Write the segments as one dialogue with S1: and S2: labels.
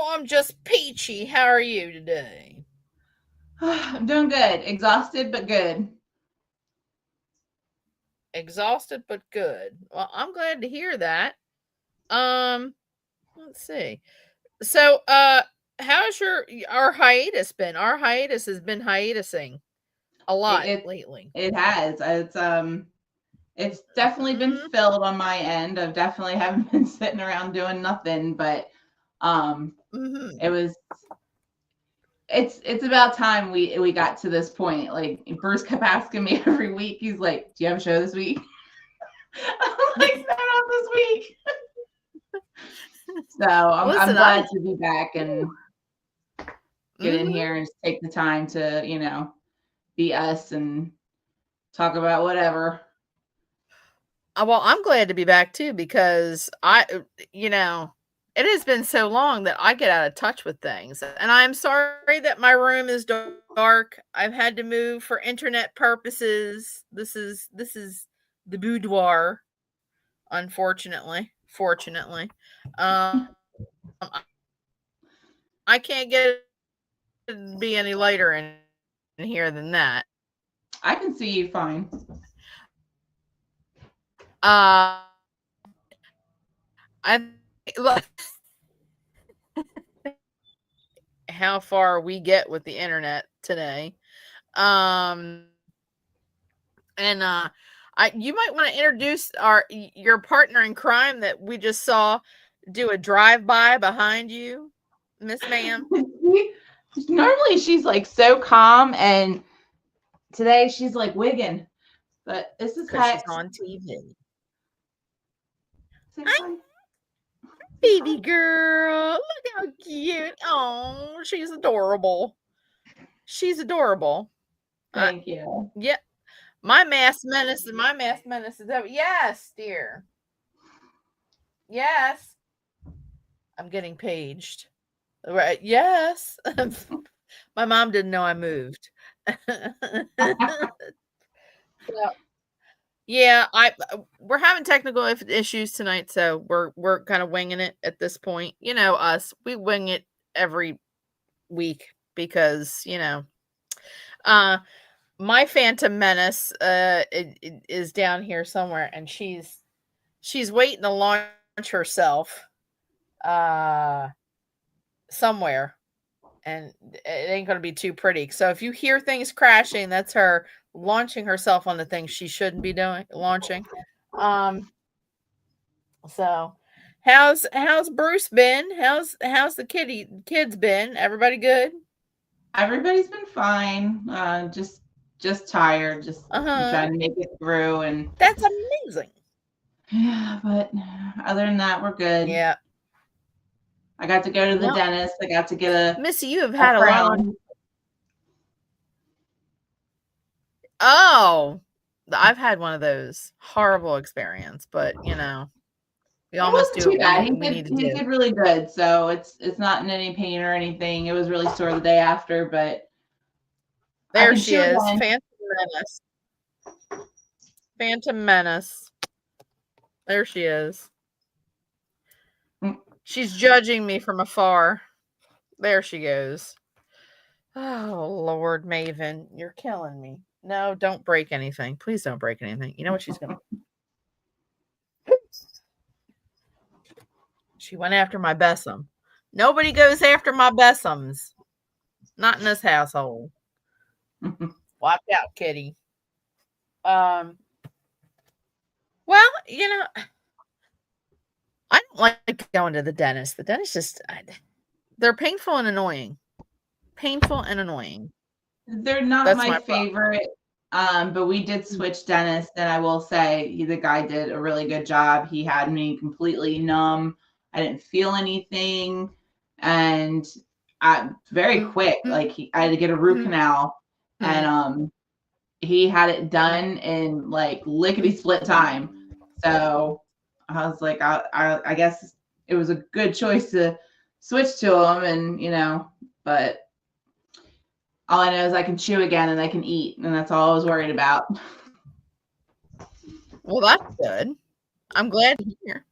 S1: Oh, I'm just peachy. How are you today?
S2: I'm doing good. Exhausted, but good.
S1: Exhausted but good. Well, I'm glad to hear that. Um, let's see. So, how's our hiatus been? Our hiatus has been hiatusing a
S2: It
S1: lot
S2: it,
S1: lately.
S2: it has. It's definitely been
S1: Mm-hmm.
S2: filled on my end. I definitely haven't been sitting around doing nothing, but um,
S1: Mm-hmm.
S2: it was. It's about time we got to this point. Like Bruce kept asking me every week. He's like, "Do you have a show this week?" I'm like, "Not this week." So I'm
S1: Listen, I
S2: glad to be back and get in
S1: mm-hmm.
S2: here and just take the time to be us and talk about whatever.
S1: Well, I'm glad to be back too because you know, it has been so long that I get out of touch with things, and I'm sorry that my room is dark. I've had to move for internet purposes. This is the boudoir, unfortunately. Fortunately, I can't get it to be any later in here than that.
S2: I can see you fine.
S1: Uh, I look how far we get with the internet today. Um, and you might want to introduce your partner in crime that we just saw do a drive by behind you, Miss Ma'am,
S2: Normally she's like so calm, and today she's like wigging. But this is
S1: because she's
S2: Hex.
S1: on TV.
S2: Say
S1: Hi,
S2: hi. Say
S1: baby
S2: hi.
S1: girl. Look how cute. Oh, she's adorable. She's adorable. Uh,
S2: Thank you.
S1: yeah, my mass menace is over. Yes, dear. Yes, I'm getting paged. Right? Yes. My mom didn't know I moved. So, yeah, we're having technical issues tonight, so we're kind of winging it at this point. You know us, we wing it every week because uh, my Phantom Menace is down here somewhere, and she's waiting to launch herself uh somewhere, and it ain't going to be too pretty. So if you hear things crashing, that's her launching herself on the things she shouldn't be doing launching. Um, so how's Bruce been? How's the kids been? Everybody good?
S2: Everybody's been fine. Just tired. Just
S1: Uh huh.
S2: trying to make it through, and
S1: That's amazing.
S2: yeah. But other than that, we're good.
S1: Yeah.
S2: I got to go to the
S1: Well,
S2: dentist. I got to get
S1: Missy, you have
S2: a
S1: had a lot on.
S2: crown.
S1: Oh, I've had one of those horrible experience, but we
S2: It
S1: almost
S2: wasn't
S1: do
S2: too
S1: what
S2: bad.
S1: we
S2: He
S1: we
S2: did
S1: need to
S2: he
S1: do.
S2: did really good. So it's not in any pain or anything. It was really sore the day after, but I
S1: There
S2: can
S1: she
S2: chew
S1: is,
S2: again.
S1: Phantom Menace. Phantom Menace. There she is.
S2: Mm.
S1: She's judging me from afar. There she goes. Oh, Lord Maven, you're killing me. No, don't break anything. Please don't break anything. You know what she's going to. She went after my Bessem. Nobody goes after my Bessums. Not in this household. Watch out, kitty. Um, well, I don't like going to the dentist. The dentist they're painful and annoying. Painful and annoying.
S2: They're not
S1: That's
S2: my
S1: my problem.
S2: favorite, but we did switch dentists, and I will say the guy did a really good job. He had me completely numb. I didn't feel anything, and very quick. Like I had to get a root canal, and he had it done in like lickety split time. So I was like, I guess it was a good choice to switch to him, and but all I know is I can chew again and I can eat, and that's all I was worried about.
S1: Well, that's good. I'm glad to hear.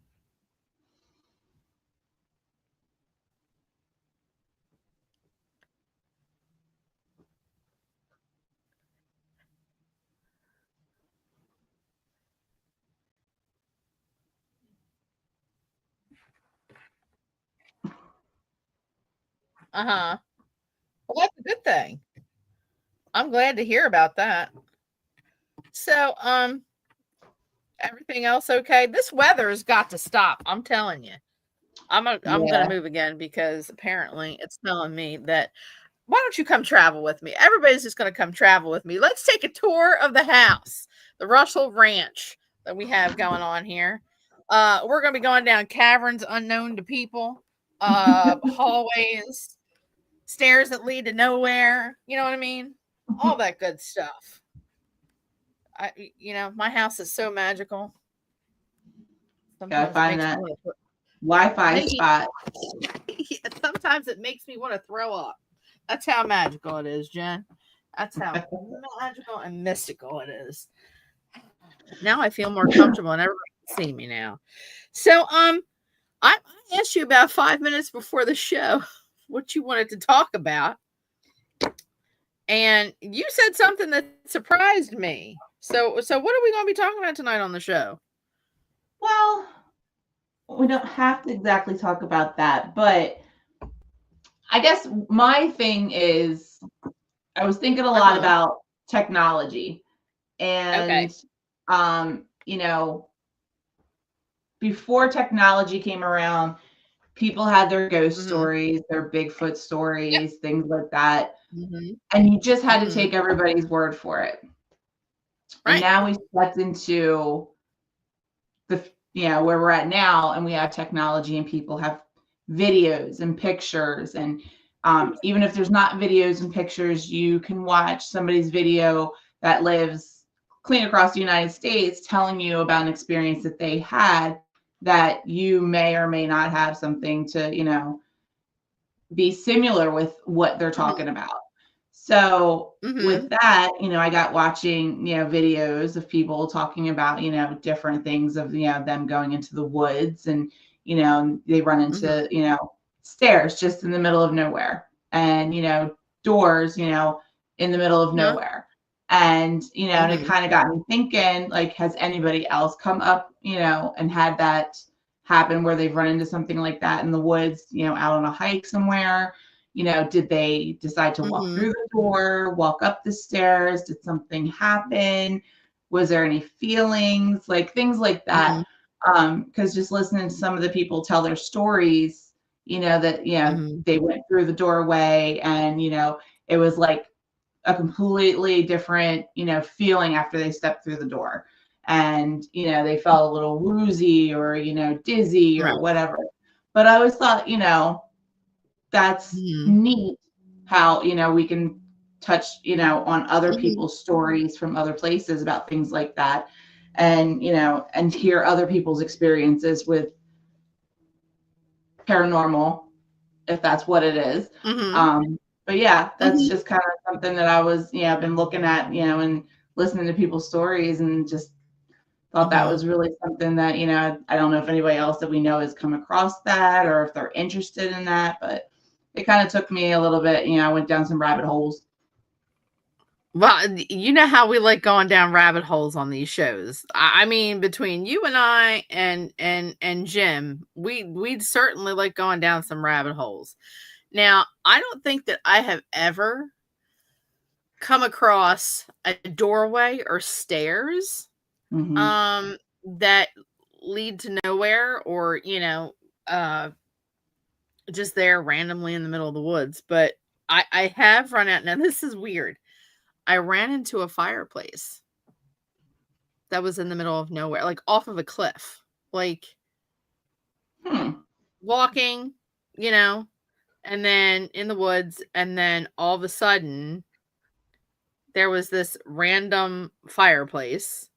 S1: Uh-huh. Well, that's a good thing. I'm glad to hear about that. So, everything else okay? This weather has got to stop. I'm telling you. I'm gonna
S2: Yeah.
S1: move again because apparently it's telling me that why don't you come travel with me? Everybody's just gonna come travel with me. Let's take a tour of the house, the Russell Ranch that we have going on here. We're gonna be going down caverns unknown to people, hallways, stairs that lead to nowhere. You know what I mean? All that good stuff. My house is so magical.
S2: Gotta
S1: Sometimes it
S2: find
S1: makes me
S2: that
S1: want to
S2: Wi-Fi
S1: maybe
S2: spot.
S1: yeah, sometimes it makes me want to throw up. That's how magical it is, Jen. That's how magical and mystical it is. Now I feel more comfortable and everybody can see me now. So, I asked you about 5 minutes before the show what you wanted to talk about, and you said something that surprised me. So what are we going to be talking about tonight on the show?
S2: Well, we don't have to exactly talk about that, but I guess my thing is I was thinking a
S1: Uh
S2: lot
S1: huh.
S2: about technology
S1: Okay.
S2: and you know, before technology came around, people had their ghost
S1: Mm-hmm.
S2: stories, their Bigfoot
S1: Yep.
S2: stories, things like that.
S1: Mm-hmm.
S2: And you just had to
S1: Mm-hmm.
S2: take everybody's word for it. And
S1: Right.
S2: now we stepped into the where we're at now, and we have technology and people have videos and pictures, and even if there's not videos and pictures, you can watch somebody's video that lives clean across the United States telling you about an experience that they had that you may or may not have something to be similar with what they're
S1: Mm-hmm.
S2: talking about. So with
S1: Mm-hmm.
S2: that, I got watching, videos of people talking about, different things of, them going into the woods and, they run
S1: Mm-hmm.
S2: into, stairs just in the middle of nowhere and, doors, in the middle of
S1: Uh-huh.
S2: nowhere. And, and it
S1: Mm-hmm.
S2: kind of got me thinking, like, has anybody else come up, and had that happen where they've run into something like that in the woods, out on a hike somewhere? Did they decide to walk
S1: Mm-hmm.
S2: through the door, walk up the stairs? Did something happen? Was there any feelings? Like things like that.
S1: Mm-hmm.
S2: Because just listening to some of the people tell their stories, that,
S1: Mhm.
S2: they went through the doorway and, it was like a completely different, feeling after they stepped through the door. And, they felt a little woozy or, dizzy or
S1: Right.
S2: whatever. But I always thought, that's
S1: Mhm.
S2: neat how, we can touch, on other
S1: Mhm.
S2: people's stories from other places about things like that. And, and hear other people's experiences with paranormal, if that's what it is.
S1: Mhm.
S2: But yeah, that's
S1: Mhm.
S2: just kind of something that I was, been looking at, and listening to people's stories and just thought that
S1: Mhm.
S2: was really something that, I don't know if anybody else that we know has come across that or if they're interested in that, but it kind of took me a little bit, I went down some rabbit holes.
S1: Well, you know how we like going down rabbit holes on these shows. I mean, between you and I and Jim, we'd certainly like going down some rabbit holes. Now, I don't think that I have ever come across a doorway or stairs
S2: Hmm.
S1: um that lead to nowhere or, just there randomly in the middle of the woods, but I have run out. Now this is weird. I ran into a fireplace that was in the middle of nowhere, like off of a cliff, like
S2: Hmm.
S1: walking, you know, and then in the woods, and then all of a sudden there was this random fireplace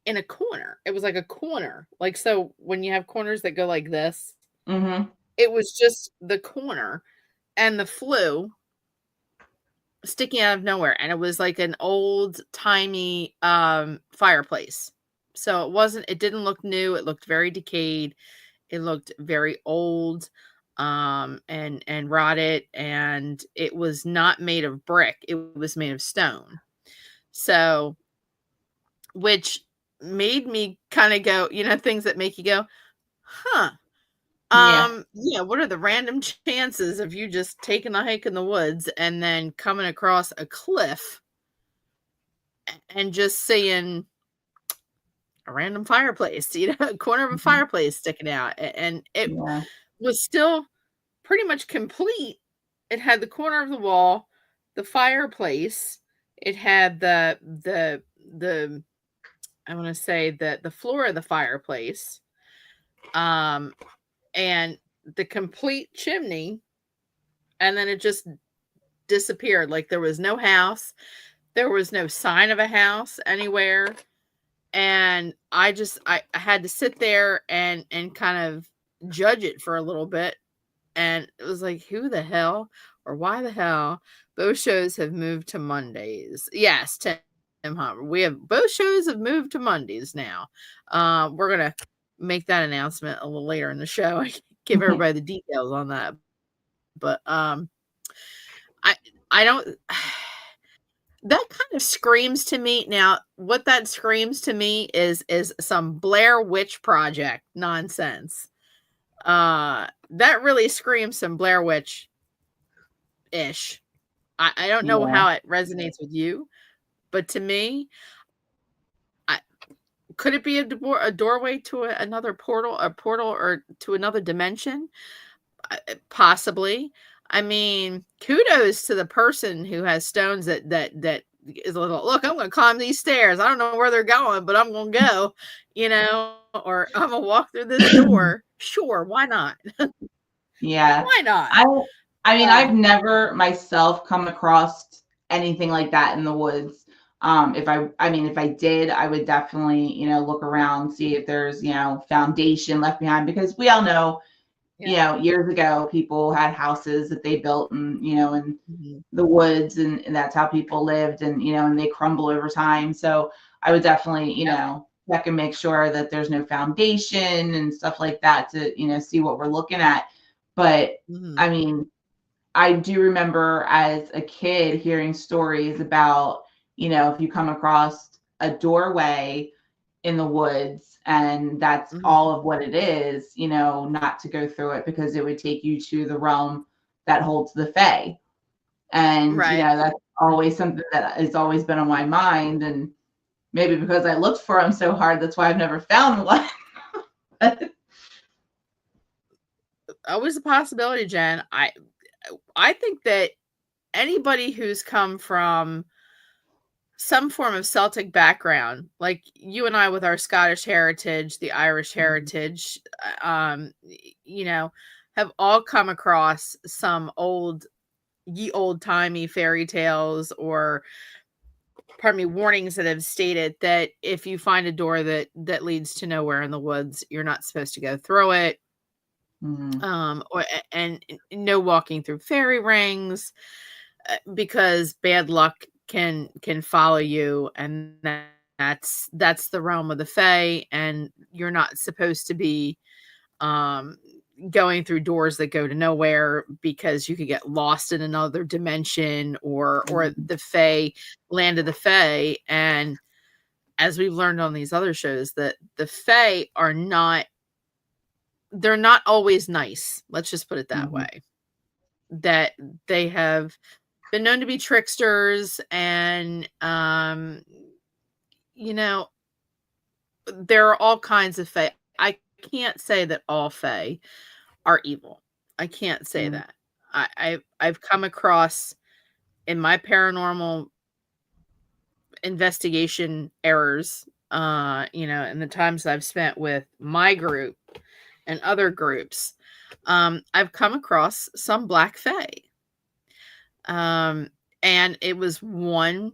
S1: in a corner. It was like a corner, like so when you have corners that go like this,
S2: Hmm.
S1: it was just the corner and the flue sticking out of nowhere, and it was like an old-timey, fireplace. So it didn't look new, it looked very decayed, it looked very old, and rotted, and it was not made of brick, it was made of stone. So which made me kinda go things that make you go, "Huh."
S2: Yeah.
S1: Yeah, what are the random chances of you just taking a hike in the woods and then coming across a cliff and just seeing a random fireplace, a corner of a
S2: Mhm.
S1: fireplace sticking out, and it
S2: Yeah.
S1: was still pretty much complete. It had the corner of the wall, the fireplace, it had the I wanna say the floor of the fireplace, um, and the complete chimney, and then it just disappeared, like, there was no house, there was no sign of a house anywhere, and I had to sit there and kind of judge it for a little bit, and it was like, "Who the hell or why the hell both shows have moved to Mondays?" Yes, Tim Hummer. We have both shows have moved to Mondays now. We're gonna make that announcement a little later in the show. I can't give everybody the details on that, but, I I don't that kind of screams to me now, what that screams to me is some Blair Witch Project nonsense. That really screams some Blair Witch-ish. I don't know
S2: Yeah.
S1: how it resonates with you, but to me, I could it be a doorway to another portal, a portal or to another dimension? Possibly. I mean, kudos to the person who has stones that is a little, "Look, I'm gonna climb these stairs. I don't know where they're going, but I'm gonna go," or, "I'm gonna walk through this door." Sure, why not?
S2: Yeah.
S1: Why not?
S2: I I mean,
S1: Uh,
S2: I've never myself come across anything like that in the woods. If I did, I would definitely, look around, see if there's, foundation left behind because we all know,
S1: yeah.
S2: years ago people had houses that they built and, in
S1: Mhm.
S2: the woods and that's how people lived and, and they crumble over time. So I would definitely,
S1: Yep.
S2: check and make sure that there's no foundation and stuff like that to, see what we're looking at. But
S1: Mhm.
S2: I mean, I do remember as a kid hearing stories about, if you come across a doorway in the woods and that's
S1: Mhm.
S2: all of what it is, not to go through it because it would take you to the realm that holds the Fae. And,
S1: Right.
S2: that's always something that has always been on my mind. And maybe because I looked for them so hard, that's why I've never found one.
S1: Always a possibility, Jen. I think that anybody who's come from some form of Celtic background, like you and I with our Scottish heritage, the Irish
S2: Mhm,
S1: heritage, you know, have all come across some ye old timey fairy tales or, pardon me, warnings that have stated that if you find a door that leads to nowhere in the woods, you're not supposed to go through it.
S2: mhm,
S1: And no walking through fairy rings, because bad luck can follow you, and that's the realm of the fae, and you're not supposed to be um going through doors that go to nowhere because you could get lost in another dimension or
S2: mhm,
S1: the fae land of the fae. And as we've learned on these other shows, that the fae are not they're not always nice, let's just put it that
S2: mhm,
S1: way. That they have been known to be tricksters, and you know there are all kinds of fae. I can't say that all fae are evil. I can't say
S2: mhm,
S1: that. I've come across in my paranormal investigation errors, in the times I've spent with my group and other groups, I've come across some black fae. Um, and it was one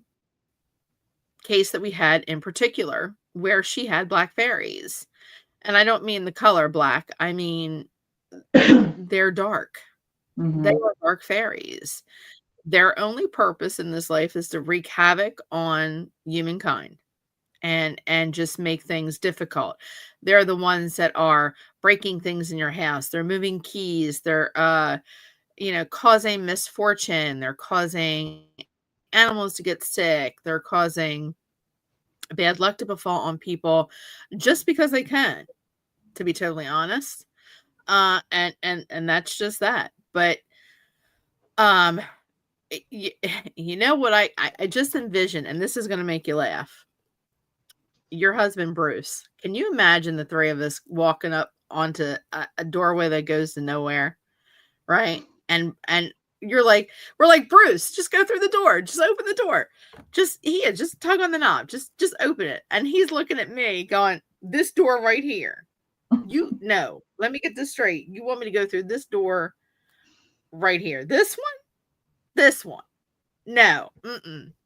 S1: case that we had in particular where she had black fairies. And I don't mean the color black, I mean they're dark. They
S2: mhm,
S1: are dark fairies. Their only purpose in this life is to wreak havoc on humankind and just make things difficult. They're the ones that are breaking things in your house. They're moving keys. They're causing misfortune. They're causing animals to get sick. They're causing bad luck to befall on people just because they can, to be totally honest. And that's just that. But um you, you know what I just envision, and this is going to make you laugh. Your husband Bruce. Can you imagine the three of us walking up onto a doorway that goes to nowhere, right? And you're like, we're like, Bruce, just go through the door, just open the door, just tug on the knob, just open it. And he's looking at me, going, this door right here. You no, let me get this straight. You want me to go through this door right here? This one? This one? No,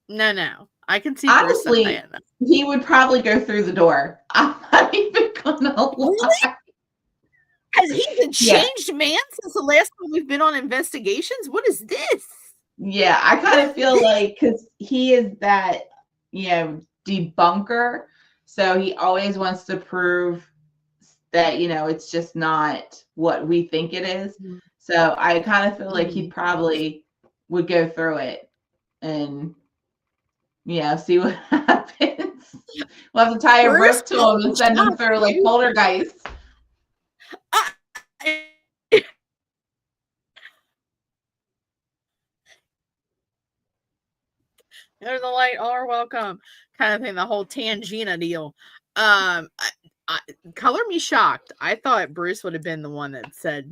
S1: no. I can see Bruce saying
S2: Honestly,
S1: that.
S2: he would probably go through the door. I'm not even gonna
S1: Really?
S2: lie.
S1: Has he been
S2: Yeah.
S1: changed man since the last time we've been on investigations? What is this?
S2: Yeah, I
S1: What
S2: kind
S1: is
S2: of feel
S1: this?
S2: like because he is that, debunker. So he always wants to prove that, it's just not what we think it is.
S1: Mhm.
S2: So I kind of feel like he
S1: Mhm.
S2: probably would go through it and, see what happens. We'll have to tie a
S1: Bruce,
S2: rope to
S1: I
S2: him
S1: will
S2: and send him
S1: shock
S2: through like
S1: you.
S2: poltergeist.
S1: I, There's the light, all are welcome, kind of thing. The whole Tangina deal. I, color me shocked. I thought Bruce would have been the one that said,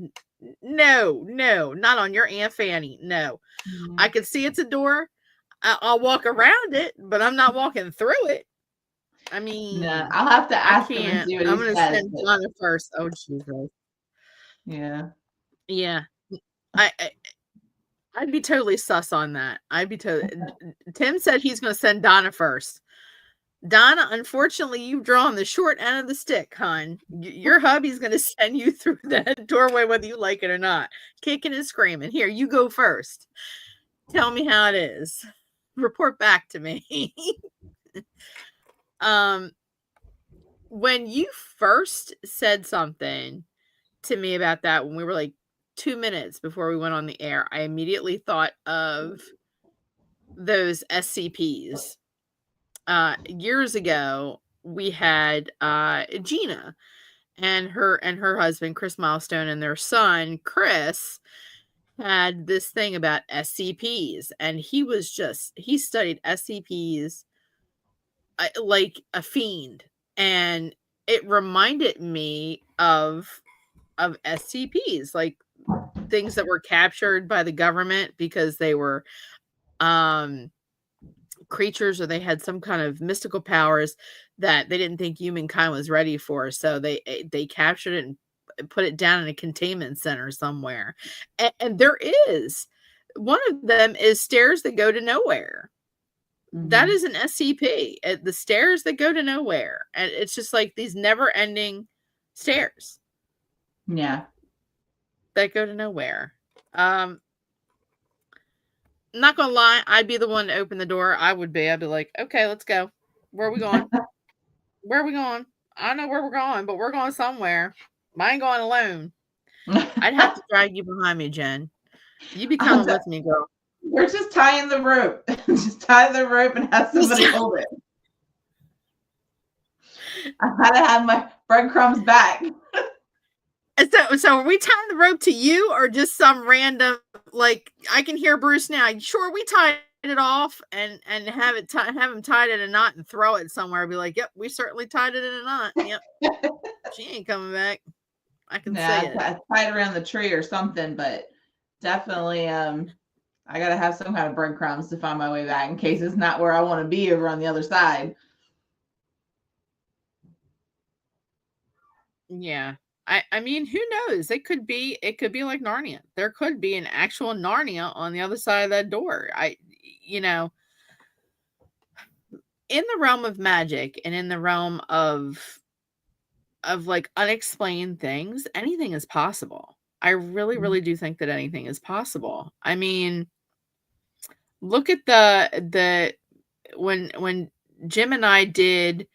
S1: "No, no, not on your Aunt Fanny. No, I
S2: Mhm.
S1: can see it's a door. I'll walk around it, but I'm not walking through it." I
S2: No,
S1: mean,
S2: I'll have to
S1: I
S2: ask him and
S1: can't.
S2: see what
S1: I'm
S2: he
S1: gonna
S2: says.
S1: send
S2: But
S1: Donna first. Oh Jesus.
S2: yeah.
S1: Yeah. I I'd be totally sus on that. I'd be totally. Tim said he's going to send Donna first. Donna, unfortunately, you've drawn the short end of the stick, hon. Your hubby's going to send you through that doorway, whether you like it or not, kicking and screaming. Here, you go first. Tell me how it is. Report back to me. um, when you first said something to me about that, when we were like 2 minutes before we went on the air, I immediately thought of those SCPs. Years ago, we had Gina and her husband Chris Milestone and their son Chris had this thing about SCPs, and he studied SCPs like a fiend, and it reminded me of SCPs, like things that were captured by the government because they were um creatures, or they had some kind of mystical powers that they didn't think humankind was ready for, so they captured it and put it down in a containment center somewhere. And there is one of them is stairs that go to nowhere. That
S2: Hmm.
S1: is an SCP, the stairs that go to nowhere, and it's just like these never ending stairs
S2: Yeah.
S1: that go to nowhere. um not gonna lie, I'd be the one to open the door. I'd be like, okay, let's go. Where are we going? Where are we going? I don't know where we're going, but we're going somewhere. I ain't going alone. I'd have to drag you behind me, Jen. You be
S2: I'll
S1: coming
S2: t-
S1: with me, girl.
S2: We're just tying the rope. Just tie the rope and have somebody hold it. I gotta have my breadcrumbs back.
S1: So are we tying the rope to you, or just some random, like, I can hear Bruce now. Sure, we tied it off and have him tied in a knot and throw it somewhere. Be like, yep, we certainly tied it in a knot. Yep, she ain't coming back. I can say
S2: Nah,
S1: it.
S2: tie it around the tree or something, but definitely I gotta have some kind of breadcrumbs to find my way back in case it's not where I want to be over on the other side.
S1: Yeah. I mean, who knows? It could be like Narnia. There could be an actual Narnia on the other side of that door. You know, in the realm of magic and in the realm of like unexplained things, anything is possible. I really, really do think that anything is possible. I mean, look at the when Jim and I did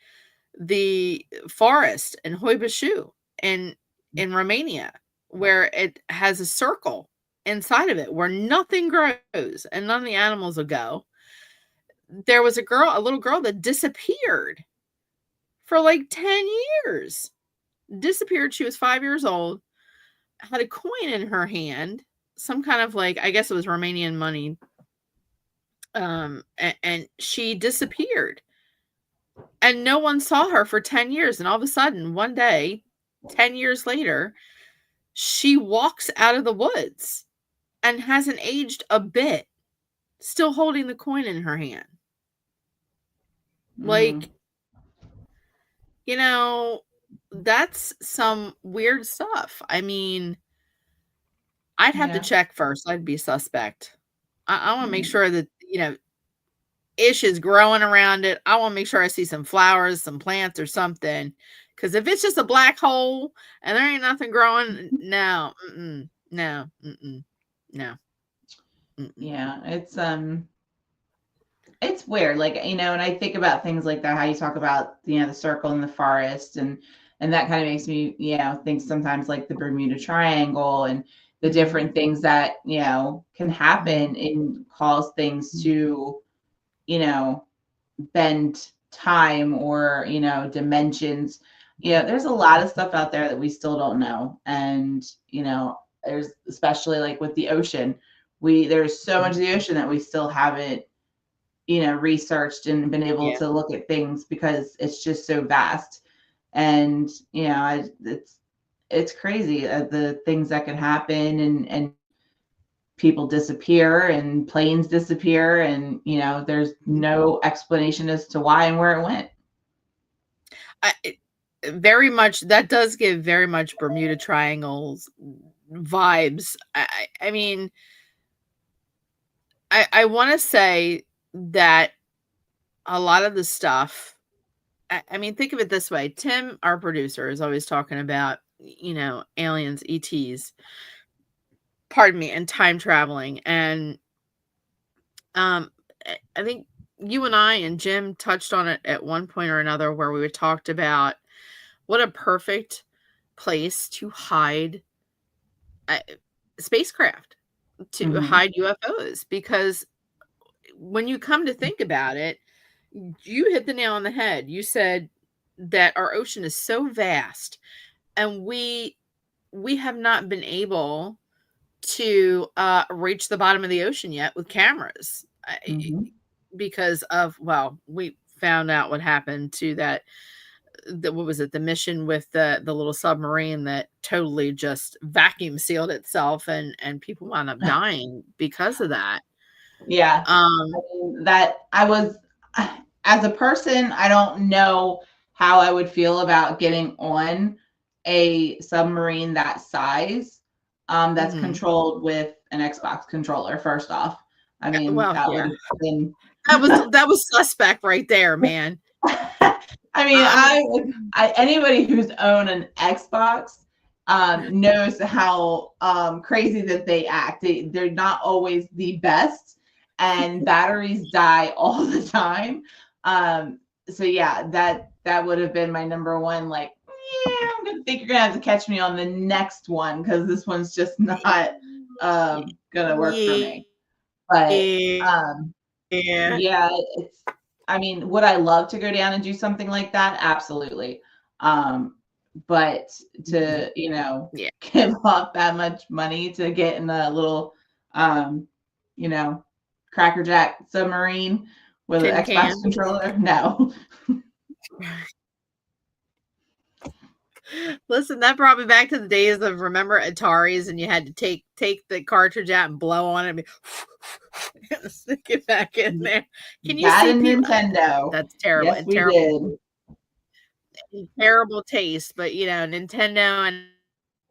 S1: the forest in Hoibashu in in Romania, where it has a circle inside of it where nothing grows and none of the animals will go. There was a little girl that disappeared for like 10 years. Disappeared. She was 5 years old. had a coin in her hand, some kind of like, I guess it was Romanian money, and she disappeared. And no one saw her for 10 years. And all of a sudden, one day, 10 years later, she walks out of the woods and hasn't aged a bit, still holding the coin in her hand.
S2: Mm,
S1: Like, that's some weird stuff. I mean, I'd have to
S2: yeah.
S1: check first. I'd be suspect. I want to make
S2: Mm.
S1: sure that, ish is growing around it. I want to make sure I see some flowers, some plants, or something. Because if it's just a black hole and there ain't nothing growing, no, no, no, mm-mm.
S2: Yeah, it's weird, like, and I think about things like that, how you talk about, the circle in the forest, and that kind of makes me, think sometimes like the Bermuda Triangle and the
S1: Mhm,
S2: different things that, can
S1: mhm,
S2: happen and cause things to, you know, bend time or, dimensions. There's a lot of stuff out there that we still don't know. And, there's especially like with the ocean, there's so much of the ocean that we still haven't, researched and been able
S1: yeah.
S2: to look at things because it's just so vast. And, it's crazy, the things that can happen, and people disappear and planes disappear, and there's no explanation as to why and where it went.
S1: Very much that does give very much Bermuda Triangles vibes. I mean, I want to say that a lot of the stuff. I mean, think of it this way. Tim, our producer, is always talking about, aliens, ETs, pardon me, and time traveling. And I think you and I and Jim touched on it at one point or another where we talked about what a perfect place to hide uh, spacecraft, to
S2: Hmm.
S1: hide UFOs, because when you come to think about it, you hit the nail on the head. You said that our ocean is so vast, and we have not been able to reach the bottom of the ocean yet with cameras.
S2: Hmm.
S1: Because of, well, we found out what happened to what was it, the mission with the little submarine that totally just vacuum sealed itself, and people wound up dying because of that.
S2: Yeah. I
S1: um
S2: mean, that I was, as a person, I don't know how I would feel about getting on a submarine that size, that's
S1: mhm.
S2: controlled with an Xbox controller, first off. I mean,
S1: Well,
S2: that would
S1: yeah,
S2: have been.
S1: that was suspect right there, man.
S2: I mean,
S1: I'm
S2: anybody who's owned an Xbox, knows how, crazy that they act. They're not always the best, and batteries die all the time. So yeah, that would have been my number one. Like, yeah, I'm gonna think you're gonna have to catch me on the next one because this one's just not, gonna work for me. But um,
S1: yeah.
S2: yeah, it's I mean, would I love to go down and do something like that? Absolutely. Um, but
S1: Mhm.
S2: to,
S1: Yeah.
S2: give up that much money to get in a little, um, you know, Cracker Jack submarine with an
S1: Tin
S2: Xbox
S1: can.
S2: controller, no.
S1: Listen, that brought me back to the days of, remember Ataris, and you had to take the cartridge out and blow on it and stick it back in there. Can you
S2: That
S1: see
S2: and
S1: people?
S2: Nintendo.
S1: That's terrible,
S2: Yes,
S1: and
S2: we
S1: terrible,
S2: did.
S1: terrible taste. But Nintendo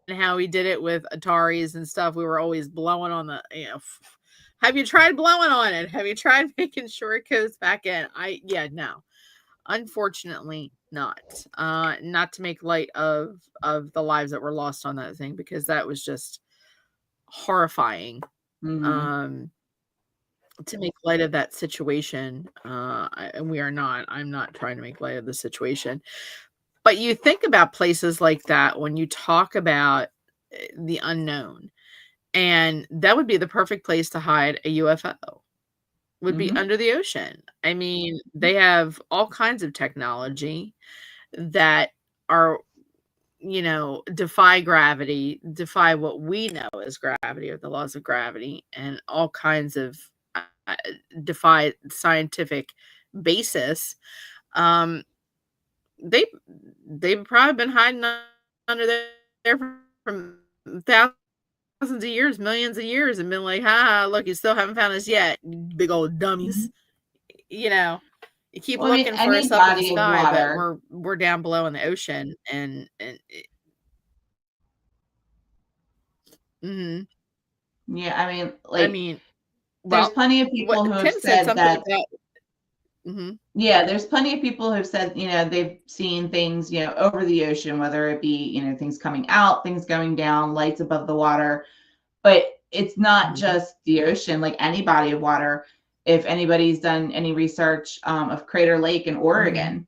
S1: and how we did it with Ataris and stuff, we were always blowing on the. Have you tried blowing on it? Have you tried making sure it goes back in? Yeah, no. Unfortunately, not. Not to make light of the lives that were lost on that thing, because that was just horrifying.
S2: Mhm.
S1: Um, to make light of that situation, and we are not. I'm not trying to make light of the situation, but you think about places like that when you talk about the unknown, and that would be the perfect place to hide a UFO. Would be
S2: Mhm.
S1: under the ocean. I mean, they have all kinds of technology that are defy gravity, defy what we know as gravity or the laws of gravity, and all kinds of uh, defy scientific basis. Um, they they've probably been hiding under there from thousands of years, millions of years, and been like, "Ha, look, you still haven't found us yet, you big old dummies."
S2: Mhm.
S1: You know, you keep
S2: Well, I mean,
S1: looking for
S2: any
S1: us up in the
S2: body of
S1: sky, but
S2: water.
S1: we're down below in the ocean, mhm.
S2: Yeah, I mean,
S1: I
S2: like,
S1: mean,
S2: there's
S1: well,
S2: plenty of people who
S1: what
S2: have
S1: Tim said
S2: said
S1: something
S2: that.
S1: about mhm,
S2: Yeah, there's plenty of people who've said, they've seen things, over the ocean, whether it be, things coming out, things going down, lights above the water. But it's not
S1: mhm,
S2: just the ocean, like any body of water. If anybody's done any research of Crater Lake in
S1: mhm,
S2: Oregon,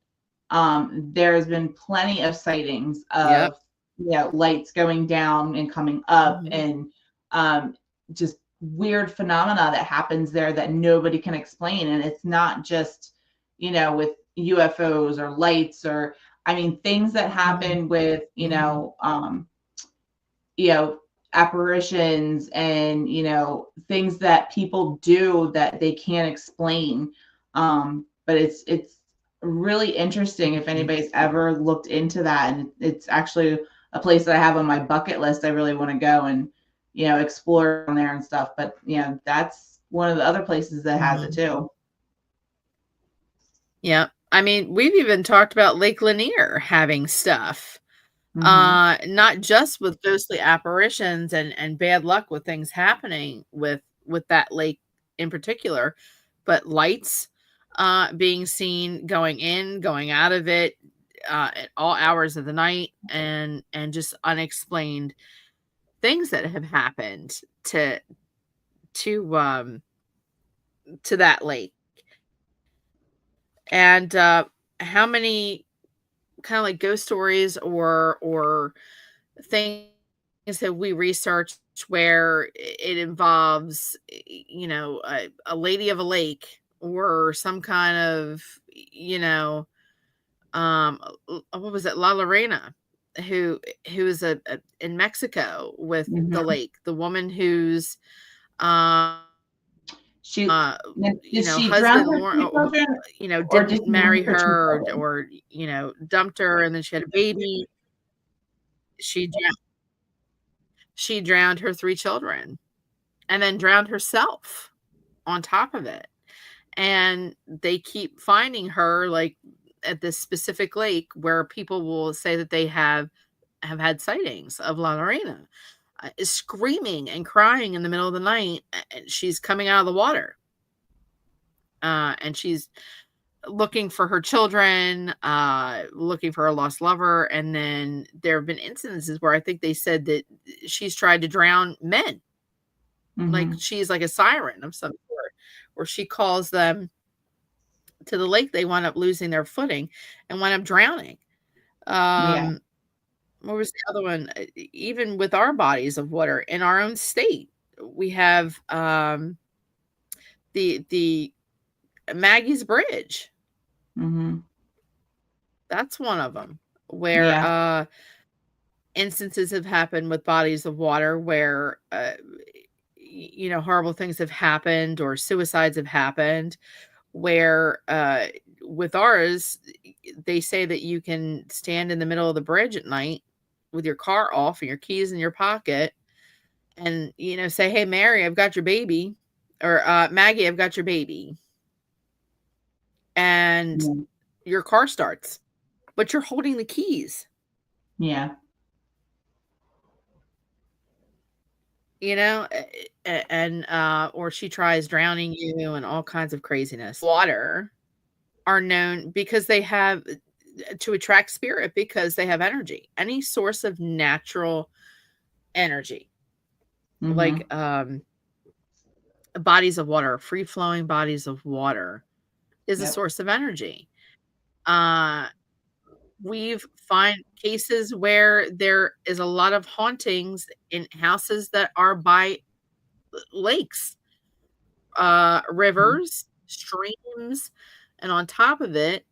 S2: there's been plenty of sightings
S1: yep,
S2: of lights going down and coming up,
S1: mhm,
S2: and um, just weird phenomena that happens there that nobody can explain. And it's not just with UFOs or lights, or I mean things that
S1: mhm,
S2: happen with
S1: mhm,
S2: you know apparitions, and things that people do that they can't explain. But it's really interesting if
S1: mhm.
S2: anybody's ever looked into that, and it's actually a place that I have on my bucket list. I really want to go and explore on there and stuff. But that's one of the other places that has it
S1: Mhm.
S2: too.
S1: Yep. I mean, we've even talked about Lake Lanier having stuff,
S2: Hmm.
S1: not just with ghostly apparitions and bad luck with things happening with that lake in particular, but lights, being seen going in, going out of it, at all hours of the night, and just unexplained things that have happened to, to that lake. And, how many kinda like ghost stories or things that we researched where it involves, a lady of a lake or some kind of, you know, what was it? La Lorena, who is a in Mexico with the
S2: Hmm.
S1: lake, the woman whose, uh,
S2: She
S1: uh,
S2: did she drown
S1: husband,
S2: her
S1: Lauren,
S2: three children, or did
S1: didn't
S2: she lose
S1: marry
S2: her two
S1: her
S2: children?
S1: or, dumped her, and then she had a baby. She She drowned her 3 children and then drowned herself on top of it, and they keep finding her, like, at this specific lake where people will say that they have had sightings of La Lorena, screaming and crying in the middle of the night, and she's coming out of the water, and she's looking for her children, looking for a lost lover, and then there have been instances where I think they said that she's tried to drown men. Like,
S2: Hmm.
S1: she's like a siren of some sort, where she calls them to the lake, they wind up losing their footing and wind up drowning.
S2: Yeah.
S1: Um, what was the other one? Even with our bodies of water in our own state, we have, the Maggie's Bridge.
S2: Hmm.
S1: That's one of them where,
S2: Yeah.
S1: instances have happened with bodies of water where, horrible things have happened or suicides have happened where with ours they say that you can stand in the middle of the bridge at night with your car off and your keys in your pocket and say, hey, Mary, I've got your baby, or Maggie, I've got your baby, and
S2: Yeah.
S1: your car starts but you're holding the keys,
S2: Yeah.
S1: and or she tries drowning you and all kinds of craziness. Water are known because they have to attract spirit because they have energy. Any source of natural energy, like
S2: Hmm.
S1: bodies of water, free flowing bodies of water, is a
S2: Yep.
S1: source of energy. Uh, we've find cases where there is a lot of hauntings in houses that are by lakes, rivers, streams, and on top of it,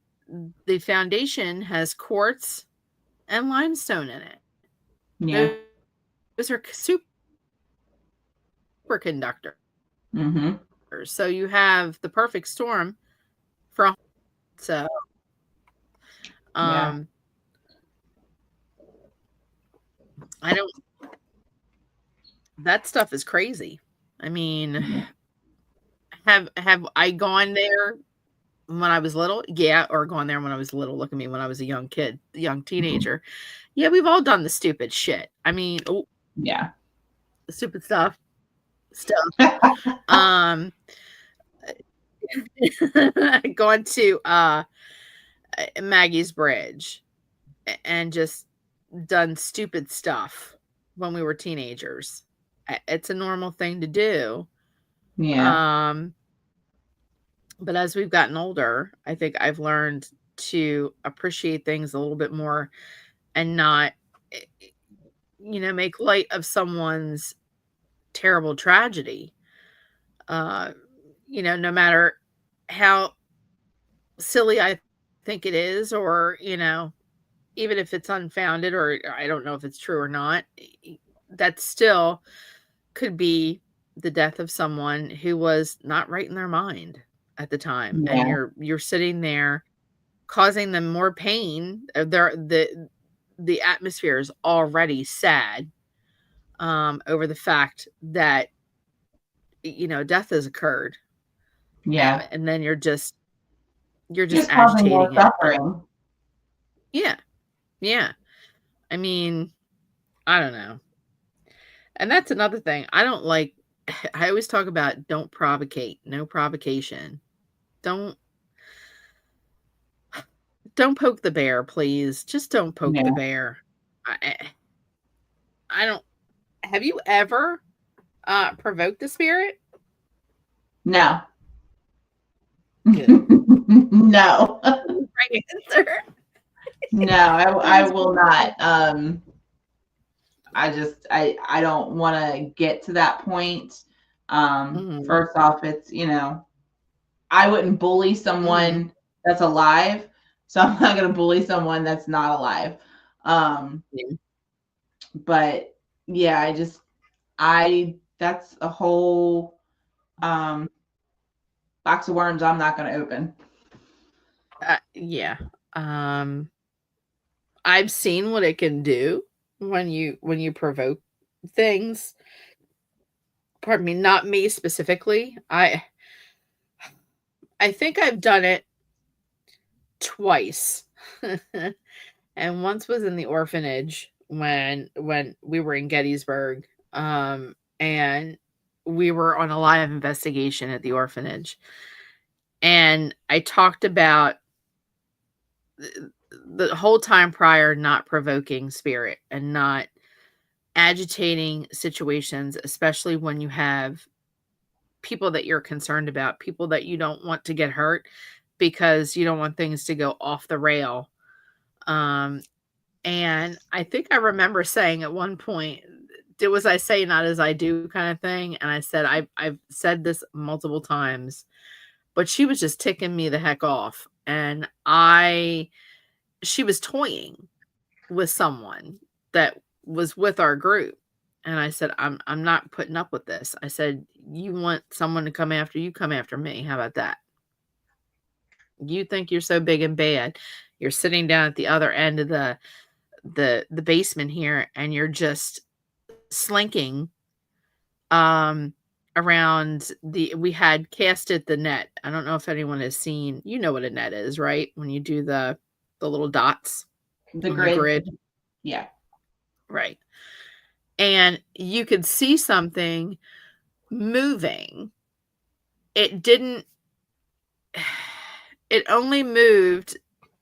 S1: the foundation has quartz and limestone in it.
S2: Yeah.
S1: Those are superconductors.
S2: Mm-hmm.
S1: So you have the perfect storm for so
S2: Yeah.
S1: um I don't that stuff is crazy. I mean,
S2: Yeah.
S1: have I gone there when I was little? Yeah, or gone there when I was little. Look at me when I was a young kid, a young teenager. Yeah, we've all done the stupid shit. I mean, oh,
S2: Yeah.
S1: the stupid stuff. Um, going to Maggie's Bridge and just done stupid stuff when we were teenagers. It's a normal thing to do.
S2: Yeah.
S1: Um, but as we've gotten older, I think I've learned to appreciate things a little bit more and not, eh, make light of someone's terrible tragedy. Uh, no matter how silly I think it is, or, even if it's unfounded, or I don't know if it's true or not, that still could be the death of someone who was not right in their mind at the time. And
S2: Yeah.
S1: you're sitting there causing them more pain. The atmosphere is already sad over the fact that death has occurred,
S2: Yeah.
S1: and then you're just
S2: Just causing more
S1: agitating it.
S2: suffering.
S1: Yeah, yeah. I mean, I don't know. And that's another thing. I don't like I always talk about don't provocate, no provocation. Don't don't poke the bear, please. Just don't poke the
S2: Yeah.
S1: bear. I don't have you ever provoked a spirit?
S2: No.
S1: Good.
S2: No.
S1: Right answer.
S2: No,
S1: That
S2: I
S1: is
S2: will not. I don't want to get to that point.
S1: mhm,
S2: First off, it's, I wouldn't bully
S1: mhm.
S2: someone that's alive, so I'm not going to bully someone that's not alive. Um,
S1: Yeah.
S2: but yeah, I that's a whole um box of worms I'm not going to open.
S1: Yeah. Um, I've seen what it can do when you provoke things. Pardon me, not me specifically. I think I've done it twice. And once was in the orphanage when we were in Gettysburg, and we were on a live investigation at the orphanage. And I talked about the whole time prior not provoking spirit and not agitating situations, especially when you have people that you're concerned about, people that you don't want to get hurt because you don't want things to go off the rail. Um, and I think I remember saying at one point, "Do as I say, not as I do," kind of thing. And I said, I've said this multiple times, but she was just ticking me the heck off. And she was toying with someone that was with our group. And I said, I'm not putting up with this. I said, "You want someone to come after you, come after me. How about that? You think you're so big and bad. You're sitting down at the other end of the basement here, and you're just slinking um around we had casted the net. I don't know if anyone has seen, what a net is, right? When you do the little dots
S2: The
S1: on the
S2: grid,
S1: grid,
S2: yeah.
S1: right? And you could see something moving. It didn't it only moved,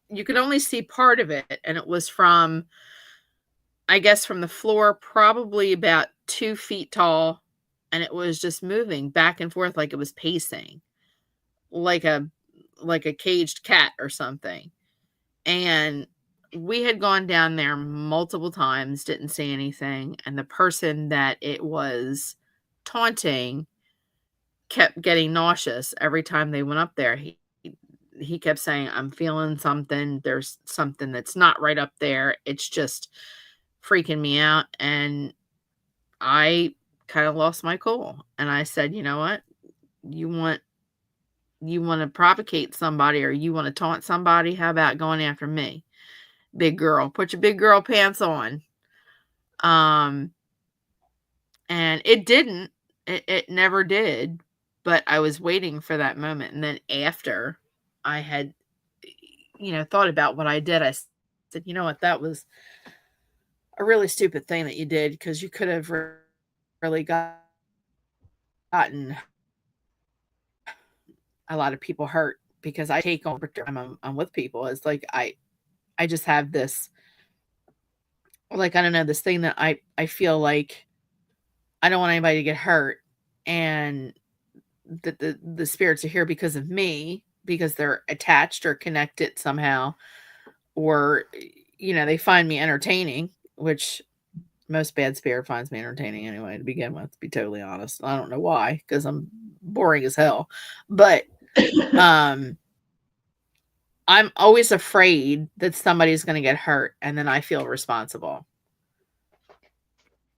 S1: you could only see part of it, and it was from, I guess, from the floor, probably about 2 feet tall, and it was just moving back and forth like it was pacing, like a caged cat or something. And we had gone down there multiple times, didn't see anything, and the person that it was taunting kept getting nauseous every time they went up there. he kept saying, "I'm feeling something. There's something that's not right up there. It's just freaking me out." And I kind of lost my cool. And I said, "You know what? You want you want to provocate somebody or you want to taunt somebody? How about going after me? Big girl. Put your big girl pants on." Um and it didn't. It never did. But I was waiting for that moment. And then after I had thought about what I did, I said, "You know what? That was a really stupid thing that you did because you could have really gotten a lot of people hurt because I take on I'm with people. It's like I just have this like I don't know this thing that I feel like I don't want anybody to get hurt and the spirits are here because of me because they're attached or connected somehow or they find me entertaining, which most bad spirit finds me entertaining anyway to begin with, to be totally honest. I don't know why, because I'm boring as hell. But um I'm always afraid that somebody's gonna get hurt and then I feel responsible.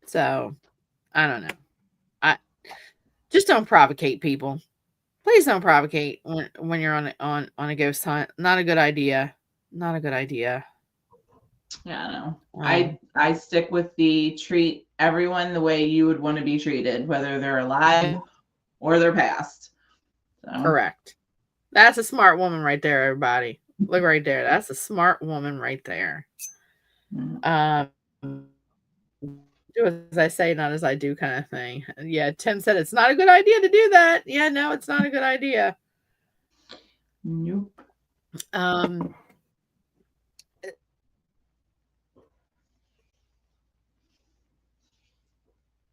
S1: So I don't know. I just don't provocate people. Please don't provocate when you're on a ghost hunt. Not a good idea. Not a good idea.
S2: Yeah, I know.
S1: Um,
S2: I stick with the treat everyone the way you would want to be treated, whether they're
S1: mhm,
S2: alive or they're past. So,
S1: correct. That's a smart woman right there, everybody. Look right there. That's a smart woman right there.
S2: mm.
S1: Um, do as I say, not as I do kind of thing. Yeah, Tim said it's not a good idea to do that. Yeah, no, it's not a good idea.
S2: Nope.
S1: Um,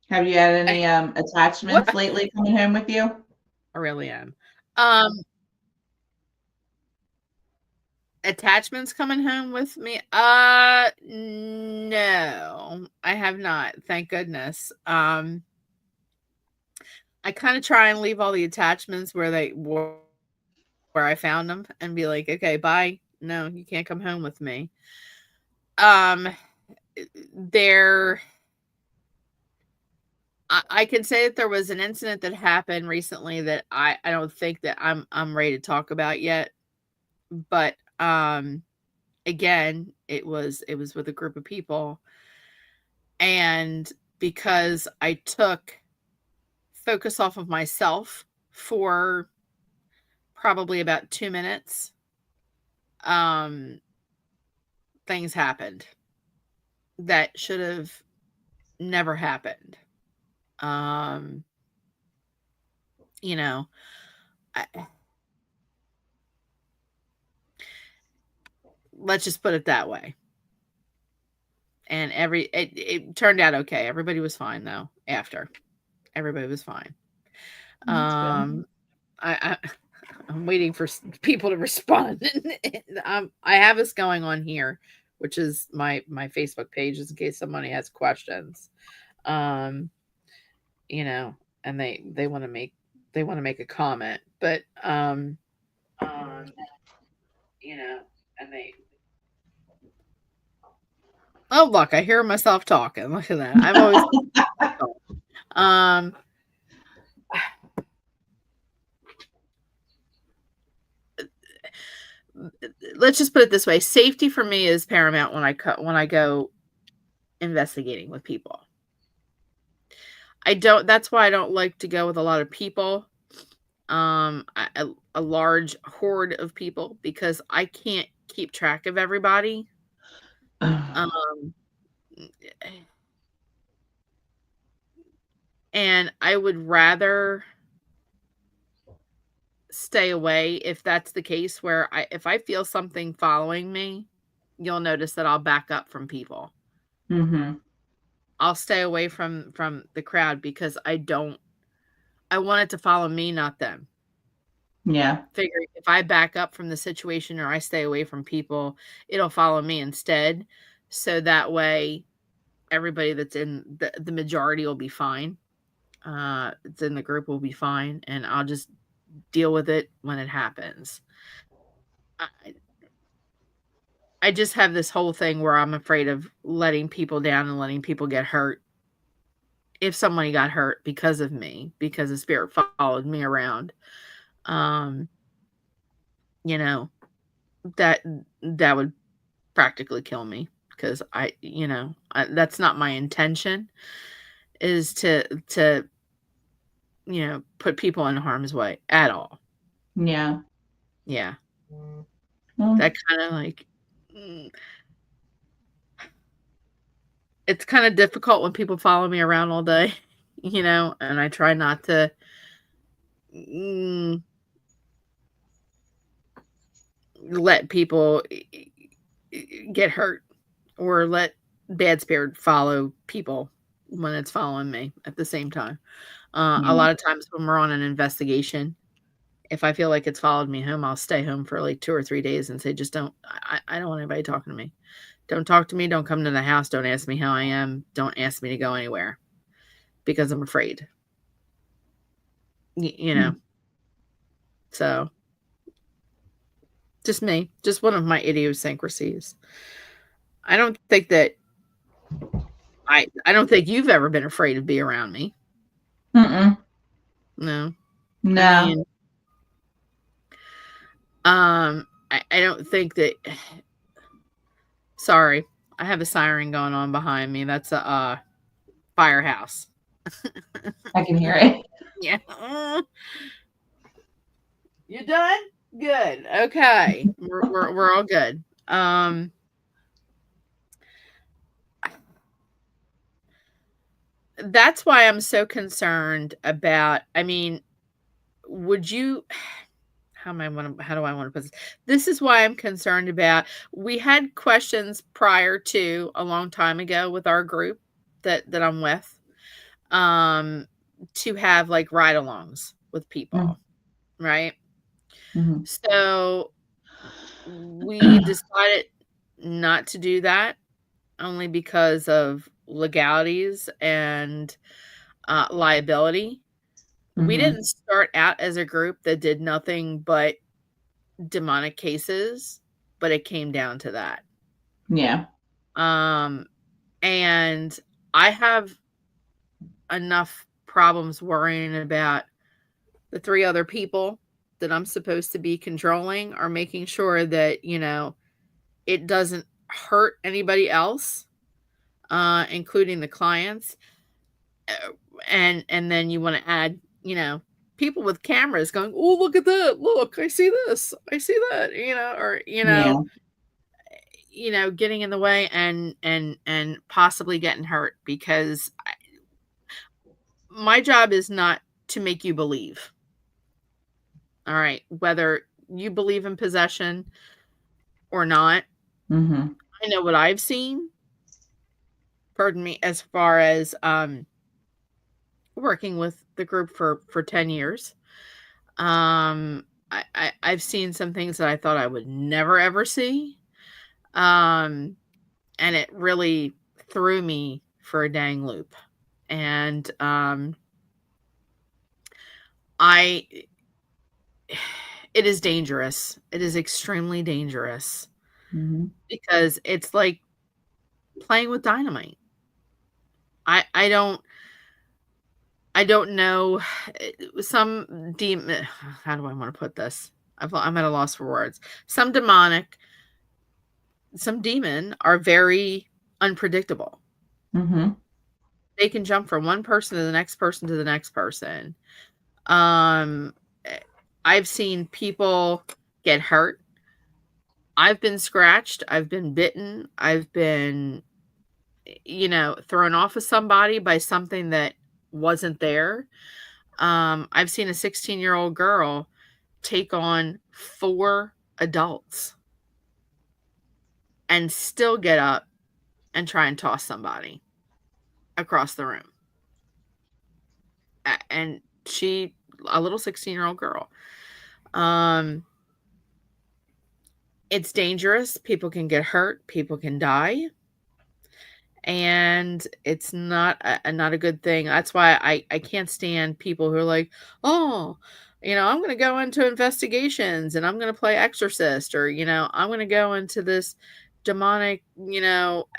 S2: Have you had
S1: I
S2: any
S1: what
S2: attachments lately coming home with you?
S1: I really am. Um, Attachments coming home with me? No, I have not. Thank goodness. I kind of try and leave all the attachments where I found them and be like, okay, bye. No, you can't come home with me. Um, there, I can say that there was an incident that happened recently that I don't think that I'm ready to talk about yet. But again, it was with a group of people, and because I took focus off of myself for probably about 2 minutes, um, things happened that should have never happened. Um, you know, I, let's just put it that way. And it turned out okay. Everybody was fine though. After everybody was fine.
S2: That's good.
S1: Um, I I'm waiting for people to respond. I have this going on here, which is my Facebook page, just in case somebody has questions. Um, you know, and they want to make a comment, but
S2: Um,
S1: you know, and they oh look, I hear myself talking. Look at that. I've always um let's just put it this way: safety for me is paramount when I go investigating with people. I don't. That's why I don't like to go with a lot of people, a large horde of people because I can't keep track of everybody. Um, and I would rather stay away if that's the case where if I feel something following me, you'll notice that I'll back up from people.
S2: mm-hmm.
S1: I'll stay away from the crowd because I want it to follow me, not them.
S2: Yeah.
S1: Figure if I back up from the situation or I stay away from people, it'll follow me instead. So that way everybody that's in the majority will be fine. It's in the group will be fine and I'll just deal with it when it happens. I I just have this whole thing where I'm afraid of letting people down and letting people get hurt. If somebody got hurt because of me, because the spirit followed me around, um, you know, that that would practically kill me because that's not my intention is to put people in harm's way at all.
S2: Yeah.
S1: Yeah.
S2: Well,
S1: That kind of like mm, it's kind of difficult when people follow me around all day, and I try not to mm, let people get hurt or let bad spirit follow people when it's following me at the same time. A
S2: yeah.
S1: lot of times when we're on an investigation, if I feel like it's followed me home, I'll stay home for like 2 or 3 days and say, just don't, I don't want anybody talking to me. Don't talk to me. Don't come to the house. Don't ask me how I am. Don't ask me to go anywhere because I'm afraid, you know?
S2: Mm.
S1: So just me, just one of my idiosyncrasies. I don't think that I don't think you've ever been afraid to be around me.
S2: Mm-mm.
S1: No. I
S2: No.
S1: mean, I don't think that sorry. I have a siren going on behind me. That's a firehouse.
S2: I can hear it.
S1: Yeah. You done? Good. Okay. We're all good. That's why I'm so concerned about I mean, would you how do I want to put this? This is why I'm concerned about we had questions prior to a long time ago with our group that I'm with, um, to have like ride-alongs with
S2: Mm.
S1: people, right?
S2: Mhm.
S1: So we decided not to do that only because of legalities and liability. We
S2: Mhm.
S1: didn't start out as a group that did nothing but demonic cases, but it came down to that.
S2: Yeah.
S1: Um, and I have enough problems worrying about the three other people that I'm supposed to be controlling or making sure that, it doesn't hurt anybody else, including the clients. Uh, and then you want to add, people with cameras going, "Oh, look at that. Look, I see this. I see that," or
S2: Yeah.
S1: getting in the way and possibly getting hurt because my job is not to make you believe. All right, whether you believe in possession or not,
S2: Mhm.
S1: I know what I've seen. Pardon me, as far as working with the group for 10 years. I've seen some things that I thought I would never ever see. Um, and it really threw me for a dang loop. And I it is dangerous. It is extremely dangerous
S2: Mhm.
S1: because it's like playing with dynamite. I don't know some demon how do I want to put this? I'm at a loss for words. Some demon are very unpredictable.
S2: Mhm.
S1: They can jump from one person to the next person to the next person. Um, eh, I've seen people get hurt. I've been scratched. I've been bitten. I've been, thrown off of somebody by something that wasn't there. I've seen a 16-year-old girl take on 4 adults and still get up and try and toss somebody across the room. And she a little 16-year-old girl. Um, it's dangerous. People can get hurt, people can die, and it's not a good thing. That's why I can't stand people who are like, "Oh, I'm gonna go into investigations and I'm gonna play exorcist," or, "I'm gonna go into this demonic,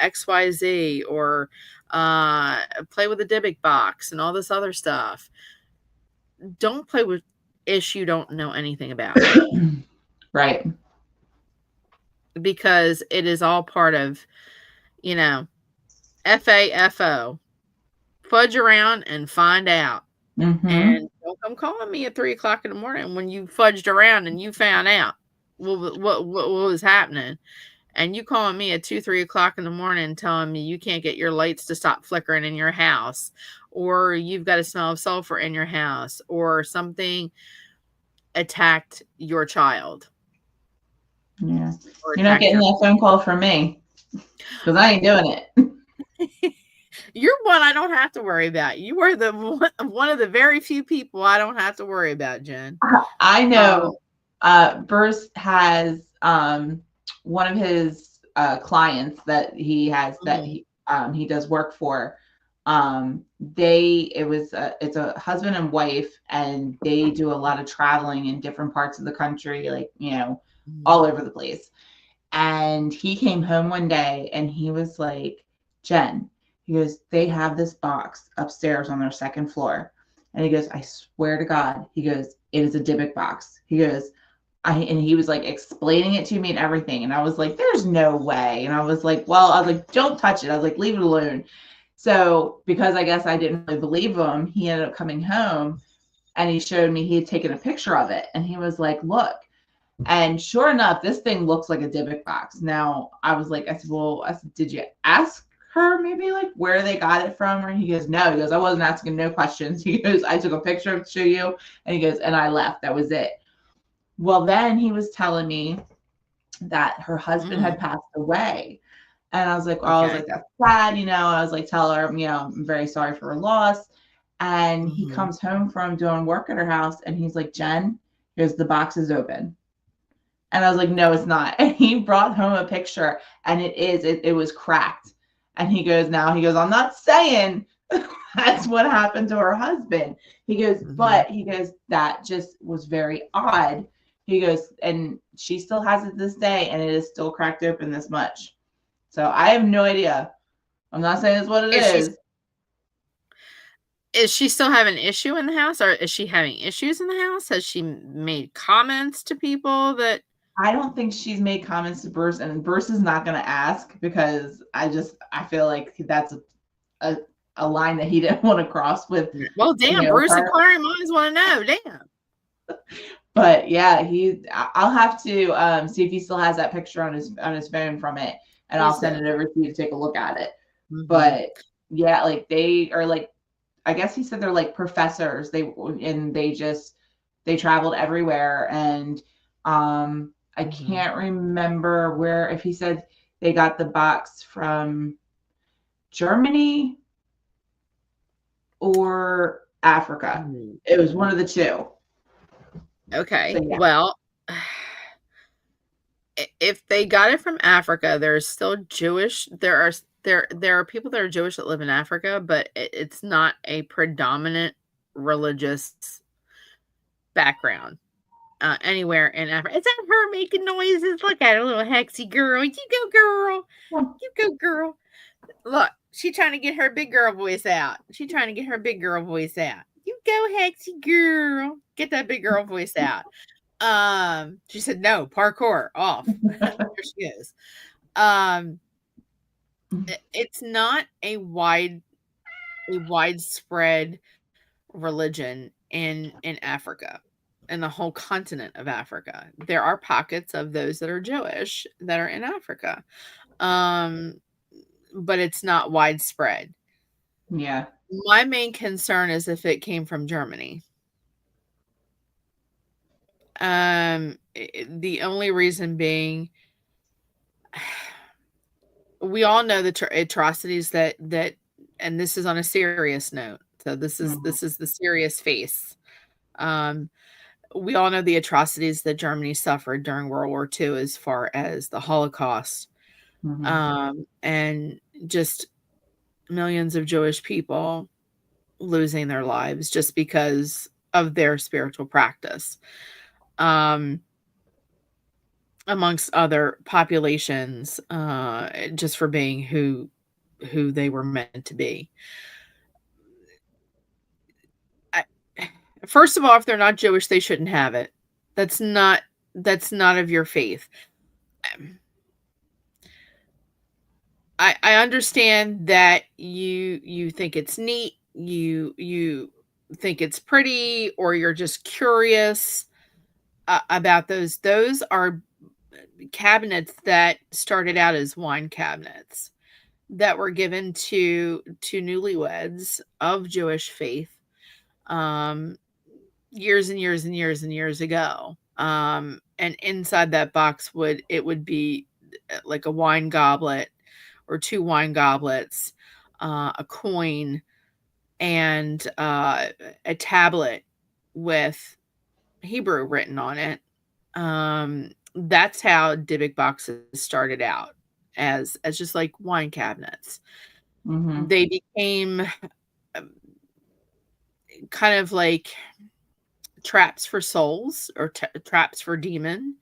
S1: XYZ," or play with a Dybbuk box and all this other stuff. Don't play with ish you don't know anything about,
S2: Right.
S1: because it is all part of, you know, FAFO. Fudge around and find out.
S2: Mm-hmm.
S1: And don't come calling me at 3 o'clock in the morning when you fudged around and you found out what was happening. And you calling me at 2, 3 o'clock in the morning telling me you can't get your lights to stop flickering in your house, or you've got a smell of sulfur in your house, or something attacked your child
S2: Yeah.
S1: or
S2: You're not
S1: attacked
S2: getting
S1: your
S2: that phone call from me because I ain't doing it.
S1: you're one I don't have to worry about. You are the one of the very few people I don't have to worry about, Jen.
S2: I
S1: Um,
S2: know Bruce has one of his clients that he has that
S1: mhm,
S2: he does work for. It's a husband and wife, and they do a lot of traveling in different parts of the country, like
S1: mhm,
S2: all over the place. And he came home one day and he was like, Jen, he goes, they have this box upstairs on their second floor. And he goes, I swear to God, he goes, it is a Dybbuk box. He goes, and he was like explaining it to me and everything. And I was like, there's no way. And I was like, well, I was like, don't touch it. I was like, leave it alone. So because I guess I didn't really believe him, he ended up coming home and he showed me he had taken a picture of it. And he was like, look, and sure enough, this thing looks like a Dybbuk box. Now I was like, I said, well, did you ask her maybe like where they got it from? Or he goes, no. He goes, I wasn't asking no questions. He goes, I took a picture to show you. And he goes, and I left. That was it. Well, then he was telling me that her husband had
S1: mhm,
S2: passed away. And I was like,
S1: okay.
S2: that's sad, I was like, tell her, I'm very sorry for her loss. And he
S1: Mhm,
S2: comes home from doing work at her house and he's like, Jen, here's the box is open. And I was like, no, it's not. And he brought home a picture and it was cracked. And he goes, I'm not saying that's what happened to her husband. He goes,
S1: mhm.
S2: but he goes, that just was very odd. He goes, and she still has it this day and it is still cracked open this much. So I have no idea. I'm not saying it's what it
S1: Is she
S2: is.
S1: is she still having issue in the house, or is she having issues in the house? Has she made comments to people that
S2: I don't think she's made comments to Bruce, and Bruce is not going to ask because I feel like that's a, a line that he didn't want to cross with,
S1: well, damn, Bruce and
S2: her.
S1: Clary might as wanna know, damn.
S2: But yeah, I'll have to see if he still has that picture on his phone from it, and I'll
S1: Please
S2: send
S1: do.
S2: it over to you to take a look at it.
S1: Mhm,
S2: But yeah, like they are like, I guess he said they're like professors. They traveled everywhere, and I
S1: mhm,
S2: can't remember where, if he said they got the box from Germany or Africa.
S1: mhm.
S2: It was one of the two. So
S1: Okay,
S2: yeah.
S1: well, if they got it from Africa, there's still Jewish there are people that are Jewish that live in Africa, but it's not a predominant religious background. Anywhere in Africa. Is that her making noises? Look at her, little hexy girl. You go, girl. You go, girl. Look, she trying to get her big girl voice out. She trying to get her big girl voice out. You go, hexy girl. Get that big girl voice out. She said no, parkour off. There she is. Um, it's not a widespread religion in Africa, in the whole continent of Africa. There are pockets of those that are Jewish that are in Africa. Um, but it's not widespread.
S2: Yeah.
S1: My main concern is if it came from Germany. The only reason being, we all know the atrocities and this is on a serious note. So
S2: Mhm.
S1: this is the serious face. Um, we all know the atrocities that Germany suffered during World War II as far as the Holocaust.
S2: Mhm.
S1: And just millions of Jewish people losing their lives just because of their spiritual practice, um, amongst other populations, just for being who they were meant to be. I, first of all, if they're not Jewish, they shouldn't have it. That's not that's not of your faith. Um, I understand that you think it's neat, you think it's pretty, or you're just curious about those. Those are cabinets that started out as wine cabinets that were given to newlyweds of Jewish faith, um, years and years and years and years ago. And inside that box would be like a wine goblet or two wine goblets, a coin, and a tablet with Hebrew written on it. That's how Dybbuk boxes started out, as just like wine cabinets.
S2: Mhm.
S1: They became um, kind of like traps for souls or traps for demon,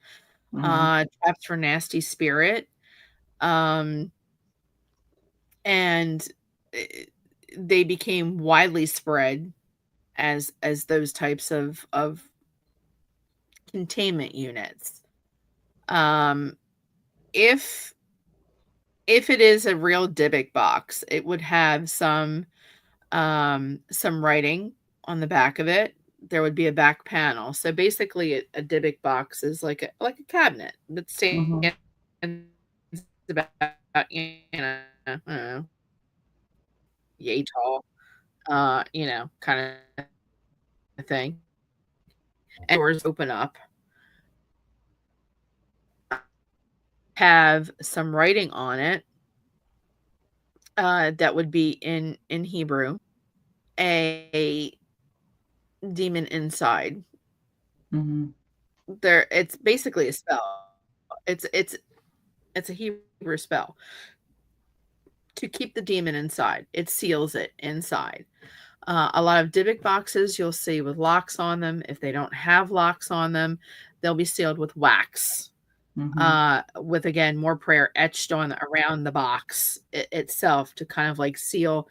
S2: Mhm.
S1: traps for nasty spirit, um, and eh, they became widely spread as those types of containment units. Um, if if it is a real Dybbuk box, it would have some writing on the back of it. There would be a back panel. So basically, a Dybbuk box is like a cabinet that stands
S2: Mhm.
S1: about, I don't know, yay tall, kind of thing. And doors open up, have some writing on it, that would be in Hebrew, a demon inside.
S2: Mhm.
S1: There, it's basically a spell. It's a Hebrew spell to keep the demon inside. It seals it inside. A lot of Dybbuk boxes you'll see with locks on them. If they don't have locks on them, they'll be sealed with wax.
S2: Mhm.
S1: With again more prayer etched on around the box itself to kind of like seal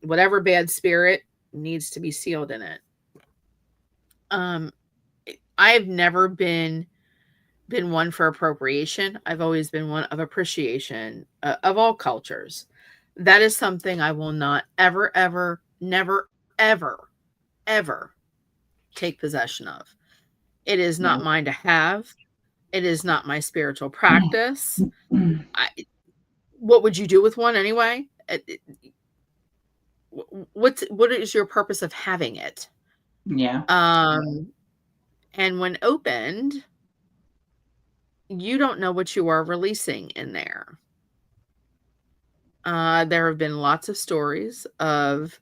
S1: whatever bad spirit needs to be sealed in it. Um, I've never been one for appropriation. I've always been one of appreciation, of all cultures. That is something I will not ever, ever, never, ever, ever take possession of. It is not
S2: Yep.
S1: mine to have. It is not my spiritual practice. I, what would you do with one anyway? What is your purpose of having it?
S2: Yeah.
S1: Um, and when opened, you don't know what you are releasing in there. There have been lots of stories of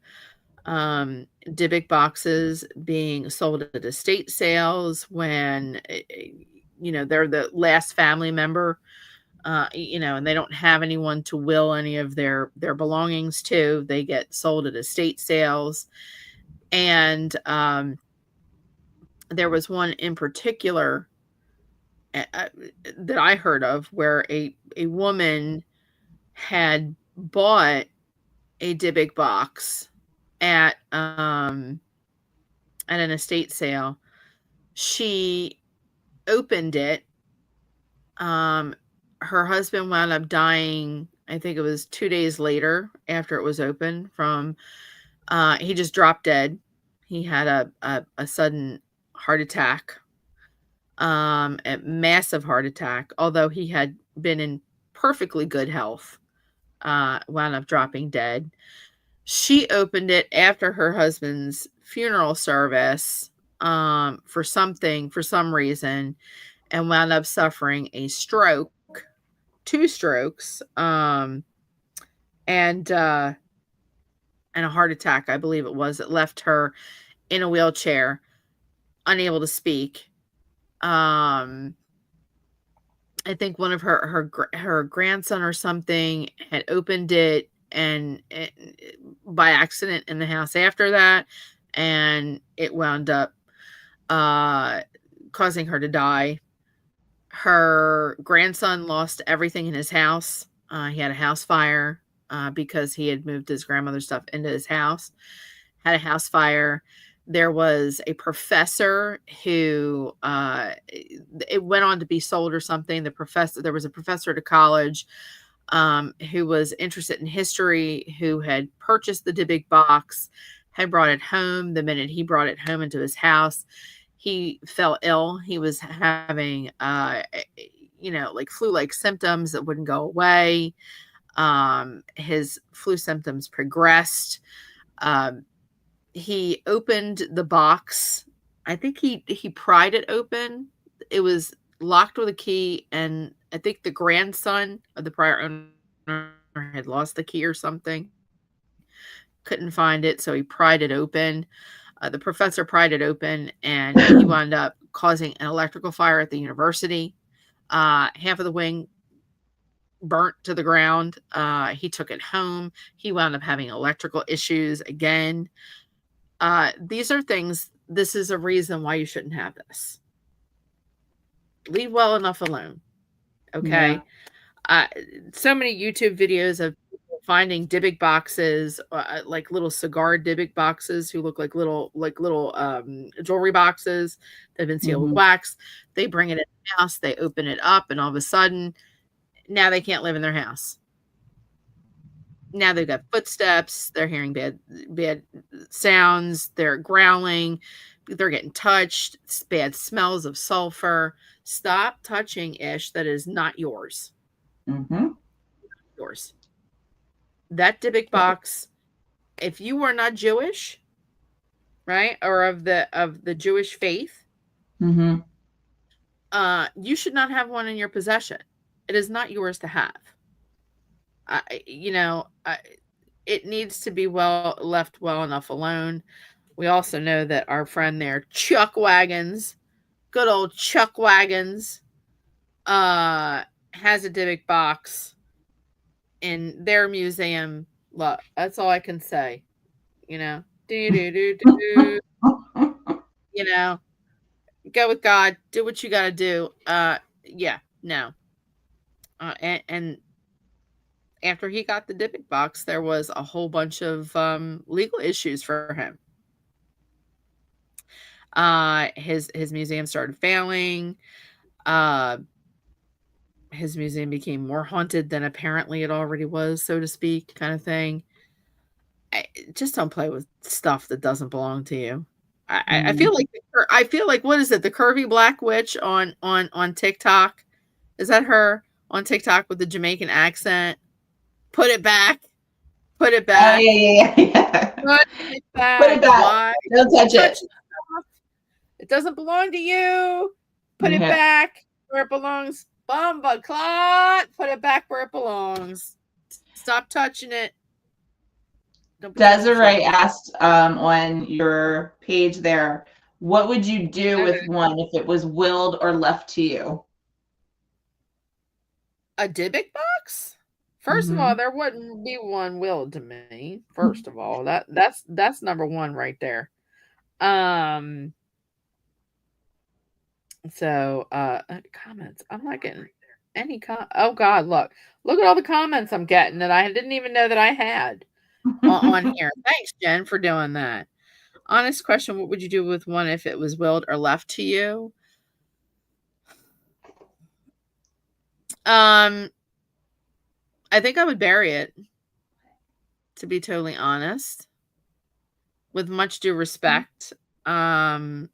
S1: Dybbuk boxes being sold at estate sales when they're the last family member, and they don't have anyone to will any of their belongings to. They get sold at estate sales, and there was one in particular that I heard of where a woman had bought a Dybbuk box at at an estate sale. She opened it. Um, Her husband wound up dying. I think it was 2 days later after it was opened. From he just dropped dead. He had a sudden heart attack, a massive heart attack. Although he had been in perfectly good health, wound up dropping dead. She opened it after her husband's funeral service, for some reason, and wound up suffering a stroke, 2 strokes, and, uh, and a heart attack, I believe it was. It left her in a wheelchair, unable to speak. Um, I think one of her grandson or something had opened it, and by accident in the house after that, and it wound up uh, causing her to die. Her grandson lost everything in his house. He had a house fire because he had moved his grandmother's stuff into his house. Had a house fire. There was a professor who it went on to be sold or something. There was a professor at a college who was interested in history, who had purchased the Dybbuk box, had brought it home. The minute he brought it home into his house, he fell ill. He was having, like flu-like symptoms that wouldn't go away. His flu symptoms progressed. Um, he opened the box. I think he pried it open. It was locked with a key, and I think the grandson of the prior owner had lost the key or something. Couldn't find it, so he pried it open. The professor pried it open, and he wound up causing an electrical fire at the university. Half of the wing burnt to the ground. He took it home. He wound up having electrical issues again. These are things, this is a reason why you shouldn't have this. Leave well enough alone.
S2: Yeah.
S1: Okay. Uh, so many YouTube videos of people finding Dybbuk boxes, like little cigar Dybbuk boxes who look like little jewelry boxes that have been sealed with
S2: Hmm.
S1: wax. They bring it in the house, they open it up, and all of a sudden, now they can't live in their house. Now they've got footsteps, they're hearing bad sounds, they're growling, they're getting touched, bad smells of sulfur. Stop touching ish that is not yours.
S2: Hmm.
S1: Yours. That Dybbuk box, if you are not Jewish, right, or of the Jewish faith,
S2: Hmm.
S1: you should not have one in your possession. It is not yours to have. You know, it needs to be left well enough alone. We also know that our friend there, Chuck Wagons, good old Chuck Wagons, has a Dybbuk box in their museum. Look, that's all I can say. You know, do do do do. You know, go with God. Do what you got to do. Yeah, no. And after he got the Dybbuk box, there was a whole bunch of legal issues for him. His museum started failing. Uh, his museum became more haunted than apparently it already was, so to speak, kind of thing. Just don't play with stuff that doesn't belong to you. I
S2: Mm.
S1: feel like what is it? The curvy black witch on TikTok. Is that her on TikTok with the Jamaican accent? Put it back. Put it
S2: Oh
S1: back.
S2: yeah, yeah, yeah.
S1: Put it
S2: Put
S1: back.
S2: it back.
S1: Why
S2: Don't touch
S1: touch
S2: it.
S1: stuff? It doesn't belong to you. Put it
S2: Yeah.
S1: back where it belongs. Bumba clot. Put it back where it belongs. Stop touching it. Don't be touching stuff.
S2: Desiree asked on your page there, what would you do with one if it was willed or left to you?
S1: A Dybbuk box? First of all,
S2: Hmm.
S1: there wouldn't be one willed to me. First of all, that's number one right there. Um. So, comments. I'm not getting any Oh God, look at all the comments I'm getting that I didn't even know that I had on here. Thanks, Jen, for doing that. Honest question: what would you do with one if it was willed or left to you? Um, I think I would bury it. To be totally honest, with much due respect. Um,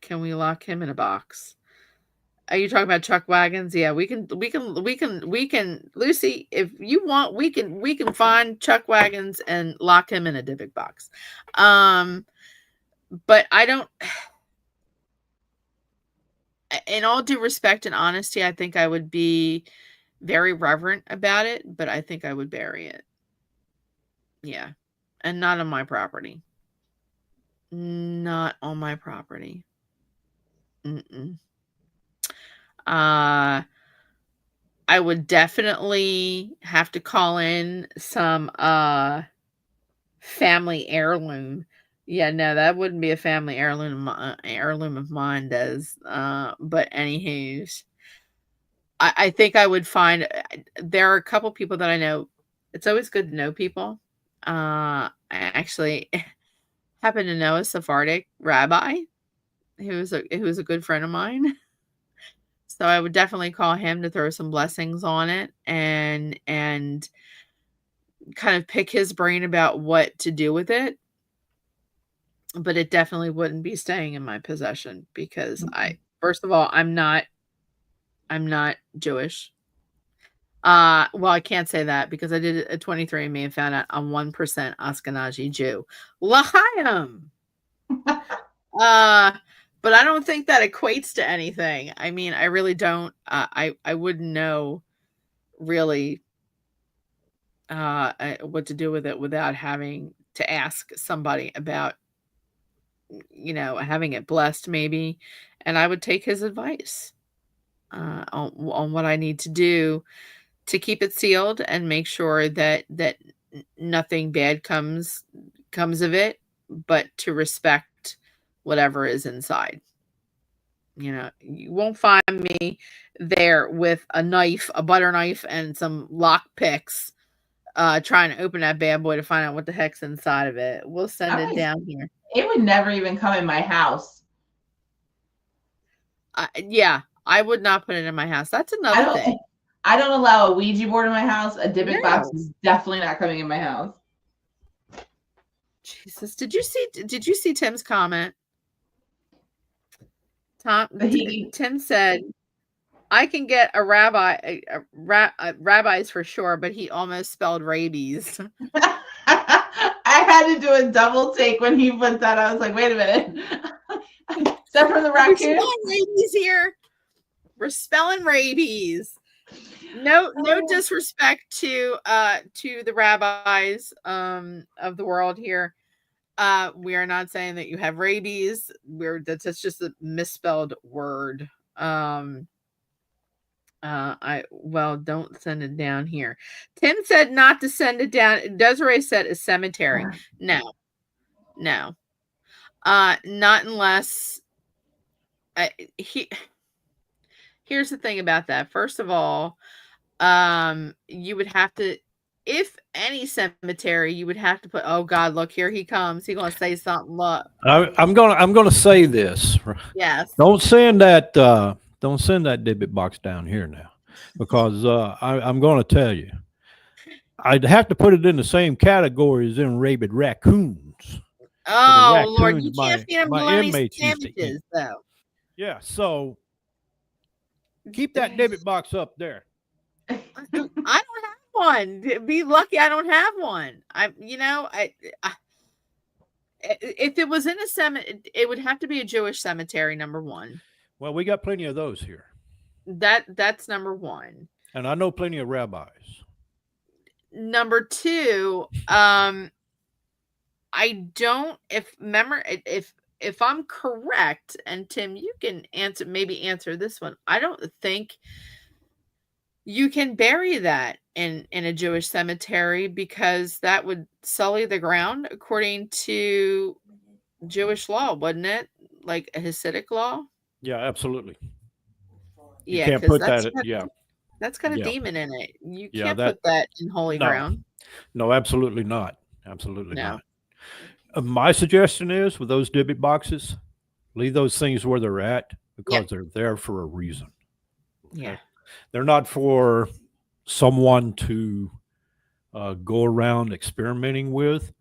S1: can we lock him in a box? Are you talking about Chuck Wagons? Yeah, we can Lucy, if you want, we can find Chuck Wagons and lock him in a Dybbuk box. Um, but I don't in all due respect and honesty, I think I would be very reverent about it, but I think I would bury it. Yeah. And not on my property. Not on my property. Mm-mm. Uh I would definitely have to call in some family heirloom. Yeah, no, that wouldn't be a family heirloom of mine, does. But anywho's, I think I would find there are a couple people that I know. It's always good to know people. I actually happen to know a Sephardic rabbi who was a good friend of mine. So I would definitely call him to throw some blessings on it and kind of pick his brain about what to do with it. But it definitely wouldn't be staying in my possession because I first of all, I'm not Jewish. Well, I can't say that because I did a 23andMe and found out I'm 1% Ashkenazi Jew. L'chaim! Uh, but I don't think that equates to anything. I mean, I really don't. I wouldn't know really what to do with it without having to ask somebody about, having it blessed maybe, and I would take his advice on what I need to do to keep it sealed and make sure that nothing bad comes of it, but to respect whatever is inside. You won't find me there with a knife, a butter knife, and some lock picks, trying to open that bad boy to find out what the heck's inside of it. We'll send it down here.
S2: It would never even come in my house.
S1: Yeah, I would not put it in my house. That's
S2: I
S1: another
S2: don't.
S1: thing.
S2: I don't allow a Ouija board in my house. A Dybbuk box
S1: No.
S2: is definitely not coming in my house.
S1: Jesus, did you see Tim's comment? Tim said, "I can get a rabbis for sure, but he almost spelled rabies."
S2: I had to do a double take when he put that. I was like, wait a minute. Is that from the
S1: We're
S2: raccoon?
S1: spelling rabies here. We're spelling rabies. No disrespect to the rabbis of the world here. We are not saying that you have rabies. That's just a misspelled word. Don't send it down here. Tim said not to send it down. Desiree said a cemetery. No. Not unless here's the thing about that. First of all, you would have to, if any cemetery, you would have to put, oh God, look, here he comes. He's gonna say something. Look.
S3: I'm gonna say this.
S1: Yes.
S3: Don't send that Dybbuk box down here now, because I'm going to tell you, I'd have to put it in the same category as them rabid raccoons.
S1: Oh Lord, you
S3: Raccoons,
S1: can't feed him
S3: my
S1: bologna
S3: inmates used to eat.
S1: sandwiches though.
S3: Yeah, so keep that Dybbuk box up there.
S1: I don't have one. Be lucky I don't have one. If it was in a cemetery, it would have to be a Jewish cemetery, number one.
S3: Well, we got plenty of those here,
S1: That's number one.
S3: and I know plenty of rabbis.
S1: Number two, I don't. If I'm correct, and Tim, you can answer this one. I don't think you can bury that in a Jewish cemetery because that would sully the ground according to Jewish law, wouldn't it? Like a Hasidic law?
S3: Yeah, absolutely. You
S1: Yeah,
S3: can't
S1: because
S3: put that.
S1: that's got a
S3: Yeah.
S1: demon in it. You
S3: Yeah,
S1: can't put that in holy
S3: no.
S1: ground.
S3: No, absolutely not. Absolutely
S1: No.
S3: not. My suggestion is with those Dybbuk boxes, leave those things where they're at because they're there for a reason. Okay?
S1: Yeah.
S3: They're not for someone to go around experimenting with.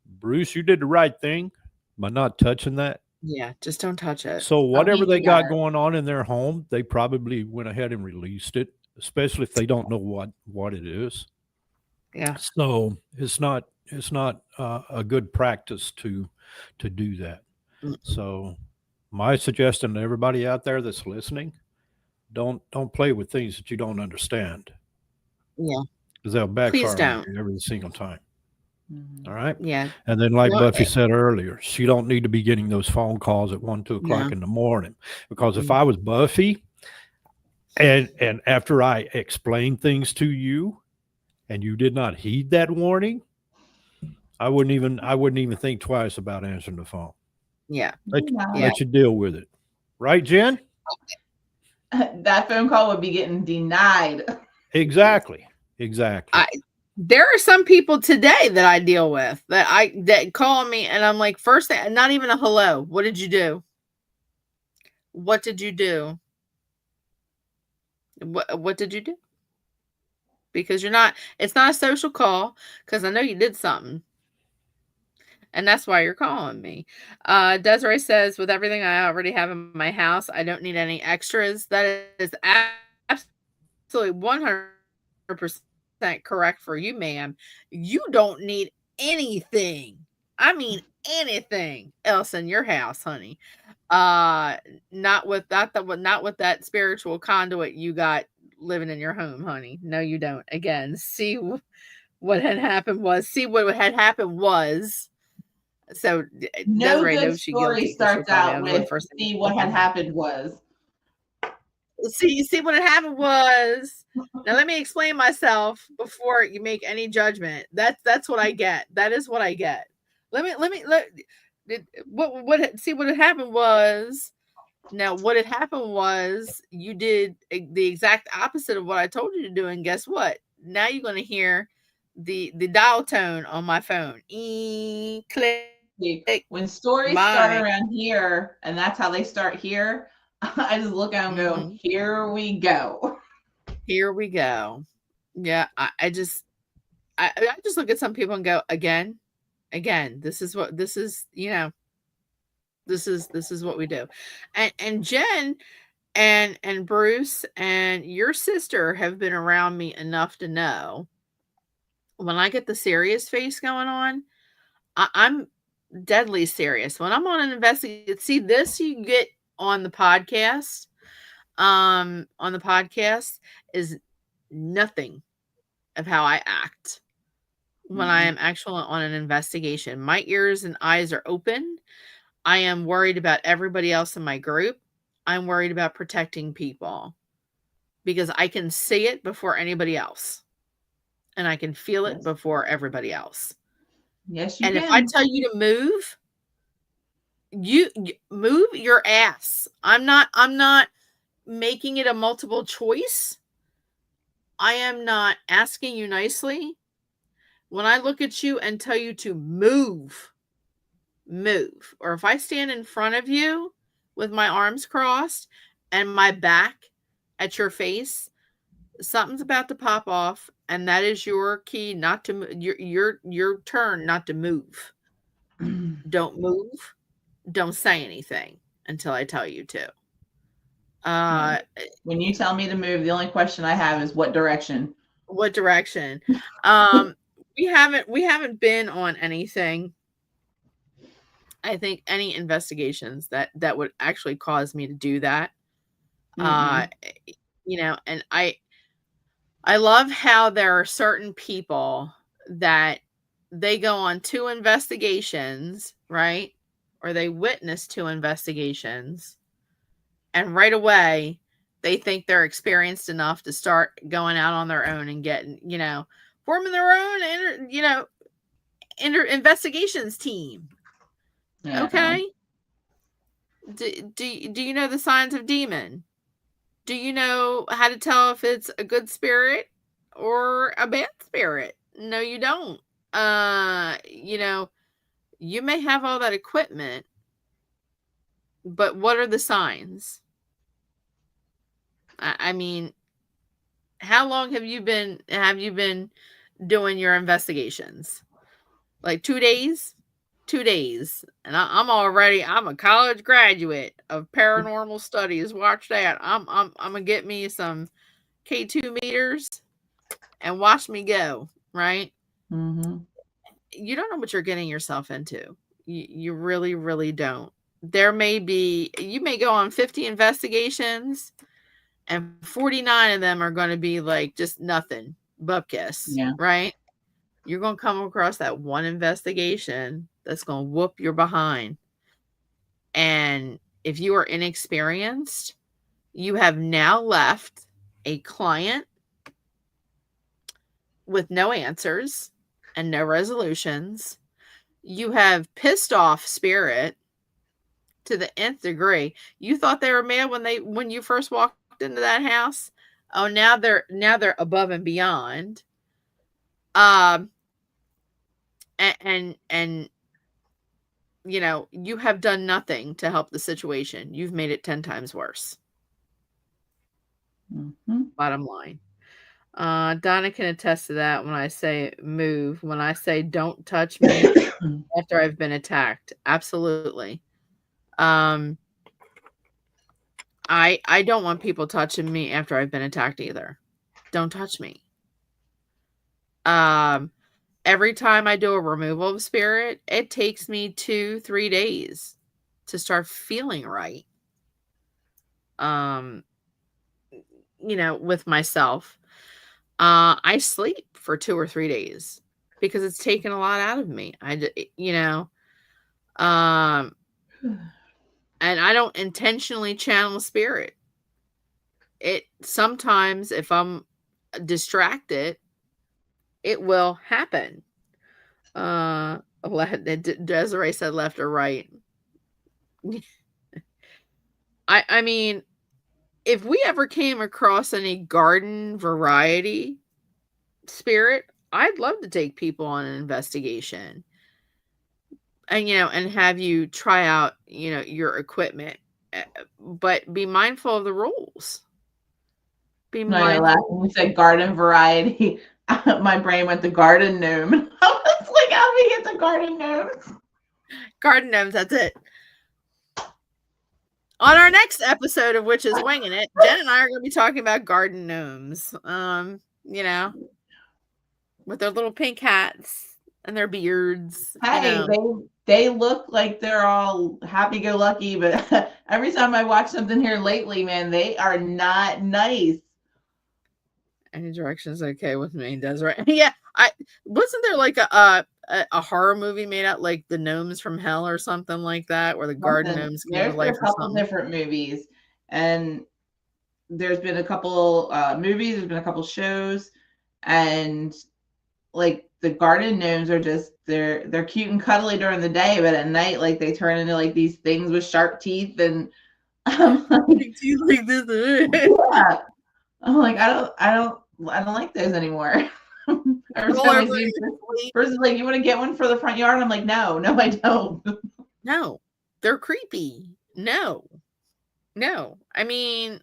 S3: Bruce, you did the right thing by not touching that.
S1: Yeah, just don't touch it.
S3: So
S1: I'll
S3: whatever
S1: leave
S3: they
S1: you
S3: got
S1: at it.
S3: going on in their home, they probably went ahead and released it, especially if they don't know what it is.
S1: Yeah.
S3: So it's not a good practice to do that.
S1: Mm.
S3: So my suggestion to everybody out there that's listening, don't play with things that you don't understand
S1: Yeah.
S3: because they'll
S1: Please
S3: backfire on
S1: don't.
S3: you every single time. All right.
S1: Yeah.
S3: And then, like
S1: No,
S3: Buffy said earlier, she don't need to be getting those phone calls at 1, 2 o'clock
S1: No.
S3: in the morning. Because if
S1: Mm.
S3: I was Buffy, And after I explained things to you and you did not heed that warning, I wouldn't even think twice about answering the phone.
S1: Yeah.
S3: Let,
S2: Yeah.
S1: Yeah.
S3: let you deal with it. Right, Jen?
S2: That phone call would be getting denied.
S3: Exactly. Exactly.
S1: There are some people today that I deal with that call me and I'm like, first thing, not even a hello. What did you do? What did you do? What did you do? Because it's not a social call because I know you did something. And that's why you're calling me. Desiree says, with everything I already have in my house, I don't need any extras. That is absolutely 100% correct for you, ma'am. You don't need anything. I mean, anything else in your house, honey. Uh, not with that spiritual conduit you got living in your home, honey. No, you don't. Again, what had happened was, so
S2: No
S1: Desiree
S2: good
S1: knows she's
S2: story
S1: guilty because she'll
S2: starts
S1: call me
S2: out
S1: on the
S2: with
S1: first thing.
S2: see what had happened was.
S1: See what had happened was. Now let me explain myself before you make any judgment. That's what I get. That is what I get. See what had happened was. Now what had happened was you did the exact opposite of what I told you to do, and guess what? Now you're gonna hear the dial tone on my phone. Click.
S2: When stories start
S1: Bye.
S2: around here, and that's how they start here, I just look at them and go,
S1: Mhm.
S2: here we go.
S1: Here we go. Yeah, I just look at some people and go, again. This is what this is, this is what we do. And Jen and Bruce and your sister have been around me enough to know when I get the serious face going on, I'm deadly serious. When I'm on an investigation, see this you get on the podcast. On the podcast is nothing of how I act when I am actually on an investigation. My ears and eyes are open. I am worried about everybody else in my group. I'm worried about protecting people because I can see it before anybody else and I can feel it
S2: Yes.
S1: before everybody else.
S2: Yes, you
S1: And if I
S2: can.
S1: tell you to move, you move your ass. I'm not making it a multiple choice. I am not asking you nicely. When I look at you and tell you to move, move. Or if I stand in front of you with my arms crossed and my back at your face, something's about to pop off, and that is your key not to your turn not to move. Don't move. Don't say anything until I tell you to.
S2: Yeah. When you tell me to move, the only question I have is what direction.
S1: What direction? Um, we haven't been on anything. I think any investigations that would actually cause me to do that. Uh,
S2: Mm-mm.
S1: And I love how there are certain people that they go on 2 investigations, right? Or they witness 2 investigations, and right away they think they're experienced enough to start going out on their own and getting, forming their own, investigations team.
S2: Yeah.
S1: Okay. Do you know the signs of demon? Do you know how to tell if it's a good spirit or a bad spirit? No, you don't. You may have all that equipment, but what are the signs? I mean, how long have you been doing your investigations? Like 2 days? 2 days. And I'm a college graduate of paranormal studies. Watch that. I'm gonna get me some K2 meters and watch me go, right?
S2: Mm-hmm.
S1: You don't know what you're getting yourself into. You really, really don't. You may go on 50 investigations, and 49 of them are going to be like just nothing, bupkis,
S2: Yeah.
S1: right? You're going to come across that one investigation that's going to whoop your behind. And if you are inexperienced, you have now left a client with no answers and no resolutions. You have pissed off spirit to the nth degree. You thought they were mad when you first walked into that house. Oh, now they're above and beyond. And you know, you have done nothing to help the situation. You've made it 10 times worse.
S2: Mm-hmm.
S1: Bottom line. Donna can attest to that when I say move, when I say don't touch me after I've been attacked. Absolutely. I don't want people touching me after I've been attacked either. Don't touch me. Every time I do a removal of spirit, it takes me 2-3 days to start feeling right. You know, with myself. I sleep for 2 or 3 days because it's taken a lot out of me. You know, and I don't intentionally channel spirit. It sometimes, if I'm distracted, it will happen. Desiree said left or right. I mean, if we ever came across any garden variety spirit, I'd love to take people on an investigation. And you know, and have you try out, you know, your equipment. But be mindful of the rules. Be
S2: No, you're
S1: mindful.
S2: laughing. When you said garden variety, my brain went to garden gnome. I was like, how do we get to garden gnomes?
S1: Garden gnomes, that's it. On our next episode of Witches Winging It, Jen and I are going to be talking about garden gnomes. You know, with their little pink hats and their beards.
S2: Hey,
S1: You know.
S2: they look like they're all happy-go-lucky, but every time I watch something here lately, man, they are not nice.
S1: Any direction's okay with me, Desiree. Yeah, wasn't there like a horror movie made out like the Gnomes from Hell or something like that, where the garden gnomes came to
S2: There's been
S1: life
S2: a
S1: or
S2: couple
S1: something?
S2: different movies, and there's been a couple movies, there's been a couple shows, and like the garden gnomes are just they're cute and cuddly during the day, but at night, like they turn into like these things with sharp teeth, and I'm like,
S1: Teeth like this.
S2: yeah. I'm like, I don't like those anymore. Every time I see person's like, you want to get one for the front yard? I'm like, no, I don't.
S1: No, they're creepy. No. I mean,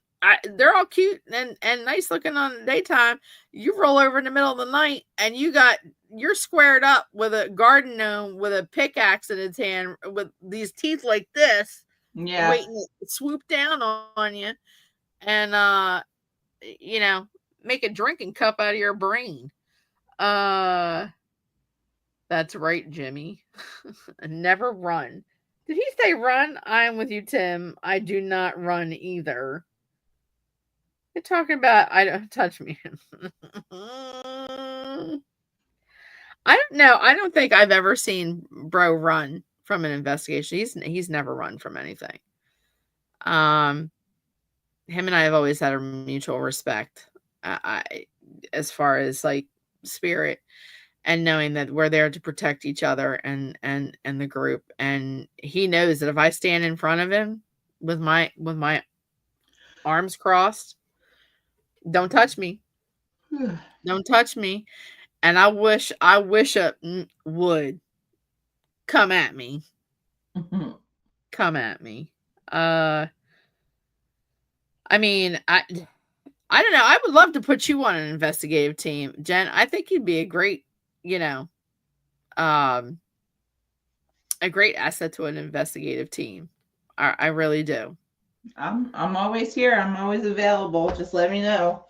S1: they're all cute and nice looking on the daytime. You roll over in the middle of the night and you're squared up with a garden gnome with a pickaxe in its hand with these teeth like this,
S2: Yeah,
S1: waiting to swoop down on you and you know, make a drinking cup out of your brain. That's right, Jimmy. Never run. Did he say run? I'm with you, Tim. I do not run either. You're talking about I don't touch me. I don't know. I don't think I've ever seen Bro run from an investigation. He's never run from anything. Him and I have always had a mutual respect. As far as like spirit and knowing that we're there to protect each other and the group, and he knows that if I stand in front of him with my arms crossed, don't touch me. Don't touch me. And I wish a would come at me. Come at me. I mean, I don't know. I would love to put you on an investigative team, Jen. I think you'd be a great, you know, a great asset to an investigative team. I really do.
S2: I'm always here. I'm always available. Just let me know.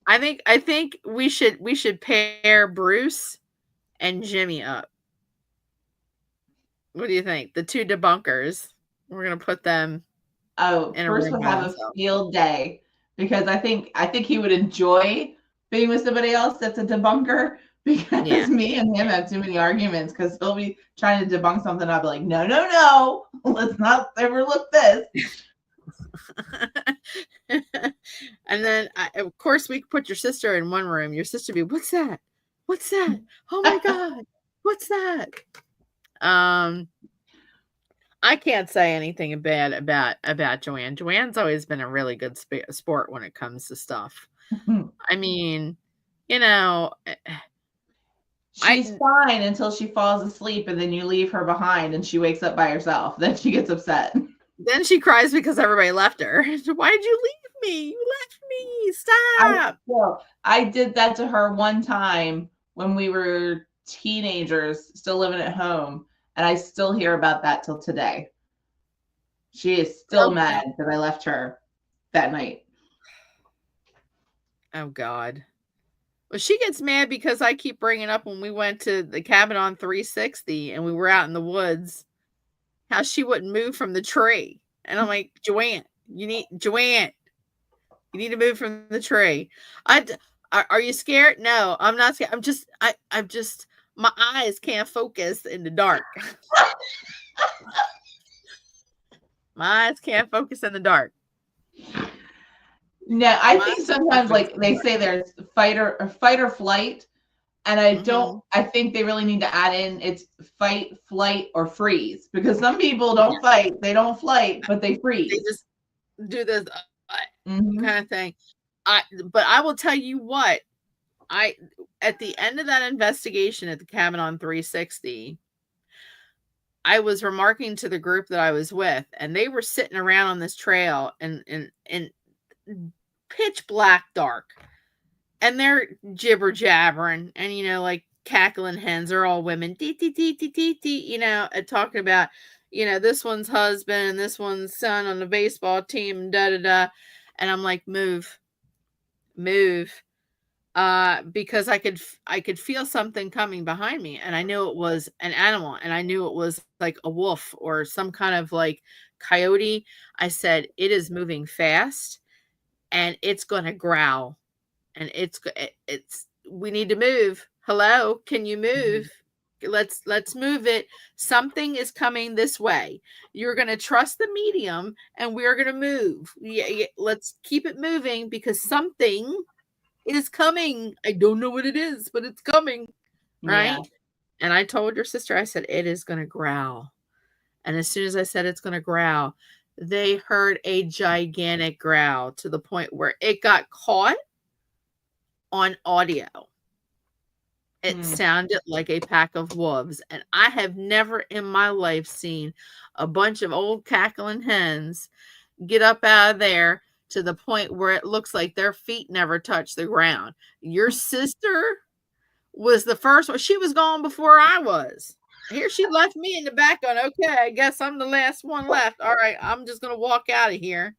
S1: I think we should pair Bruce and Jimmy up. What do you think? The two debunkers. We're gonna put them.
S2: Oh, first we'll have a field day because I think he would enjoy being with somebody else that's a debunker because me and him have too many arguments because he'll be trying to debunk something. I'll be like, no, let's not overlook this.
S1: And then, of course, we put your sister in one room. Your sister be, what's that? What's that? Oh my God. What's that? I can't say anything bad about Joanne. Joanne's always been a really good sport when it comes to stuff. I mean, you know,
S2: She's fine until she falls asleep and then you leave her behind and she wakes up by herself. Then she gets upset.
S1: Then she cries because everybody left her. Why did you leave me? You left me. Stop.
S2: I did that to her one time when we were teenagers, still living at home, and I still hear about that till today. She is still mad that I left her that night.
S1: Oh God. Well, she gets mad because I keep bringing up when we went to the cabin on 360 and we were out in the woods, how she wouldn't move from the tree. And I'm like, Joanne, you need to move from the tree. Are you scared? No, I'm not scared. I'm just my eyes can't focus in the dark. My eyes can't focus in the dark.
S2: No, I think sometimes like they say there's fight or flight. And I think they really need to add in it's fight, flight, or freeze, because some people don't fight, they don't flight, but they freeze.
S1: They just do this kind of thing. But I will tell you what, at the end of that investigation at the cabin on 360, I was remarking to the group that I was with, and they were sitting around on this trail in pitch black dark. And they're jibber jabbering and, like cackling hens. Are all women, talking about, this one's husband and this one's son on the baseball team, and da da da. And I'm like, move. Because I could feel something coming behind me, and I knew it was an animal, and I knew it was like a wolf or some kind of like coyote. I said, it is moving fast, and it's going to growl. And it's we need to move. Hello, can you move? Let's move it. Something is coming this way. You're going to trust the medium, and we're going to move. Yeah, let's keep it moving because something is coming. I don't know what it is, but it's coming, right? Yeah. And I told your sister, I said, it is going to growl. And as soon as I said it's going to growl, they heard a gigantic growl to the point where it got caught on audio. It sounded like a pack of wolves, and I have never in my life seen a bunch of old cackling hens get up out of there to the point where it looks like their feet never touch the ground. Your sister was the first one. She was gone before I was. Here she left me in the back going, okay, I guess I'm the last one left. All right, I'm just going to walk out of here.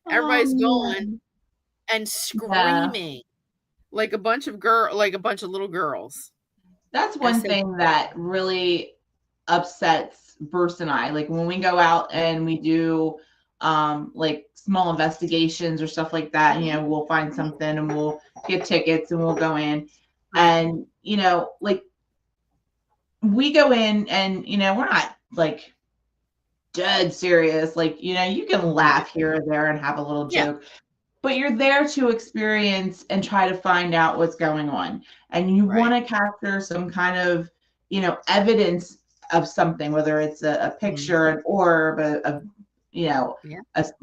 S1: Everybody's going and screaming. Like a bunch of little girls.
S2: That's one thing that really upsets Bruce and I. Like when we go out and we do like small investigations or stuff like that, we'll find something and we'll get tickets and we'll go in. And, like we go in and, we're not like dead serious. Like, you can laugh here or there and have a little joke. But you're there to experience and try to find out what's going on. And you want to capture some kind of, evidence of something, whether it's a picture, an orb, a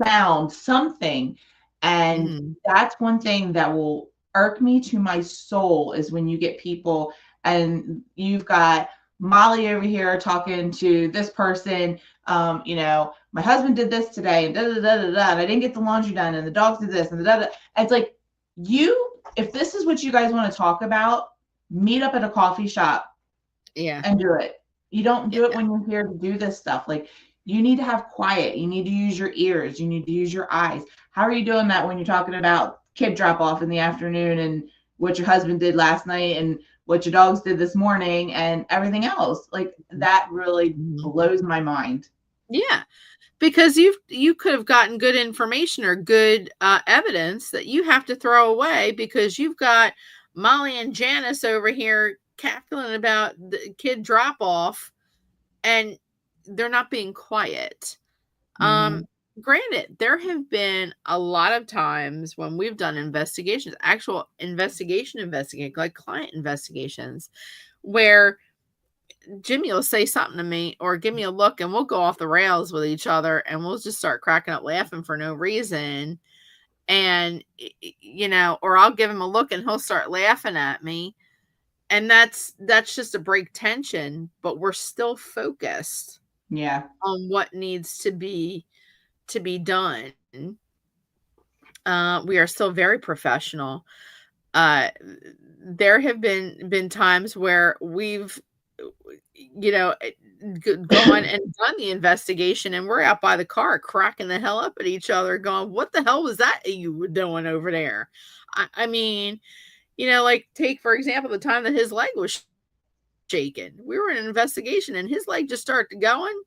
S2: sound, something. And that's one thing that will irk me to my soul is when you get people and you've got Molly over here talking to this person, my husband did this today and and I didn't get the laundry done and the dogs did this and and it's like, if this is what you guys want to talk about, meet up at a coffee shop and do it. You don't do it when you're here to do this stuff. Like you need to have quiet. You need to use your ears. You need to use your eyes. How are you doing that when you're talking about kid drop off in the afternoon and what your husband did last night and what your dogs did this morning and everything else? Like that really blows my mind.
S1: Yeah. Because you could have gotten good information or good evidence that you have to throw away because you've got Molly and Janice over here cackling about the kid drop off and they're not being quiet. granted, there have been a lot of times when we've done investigations, actual investigation, like client investigations, where Jimmy will say something to me or give me a look and we'll go off the rails with each other and we'll just start cracking up laughing for no reason. And, or I'll give him a look and he'll start laughing at me. And that's just to break tension, but we're still focused on what needs to be done. We are still very professional. There have been times where we've gone and done the investigation and we're out by the car cracking the hell up at each other going, what the hell was that you were doing over there? I mean, like take for example the time that his leg was shaking. We were in an investigation and his leg just started going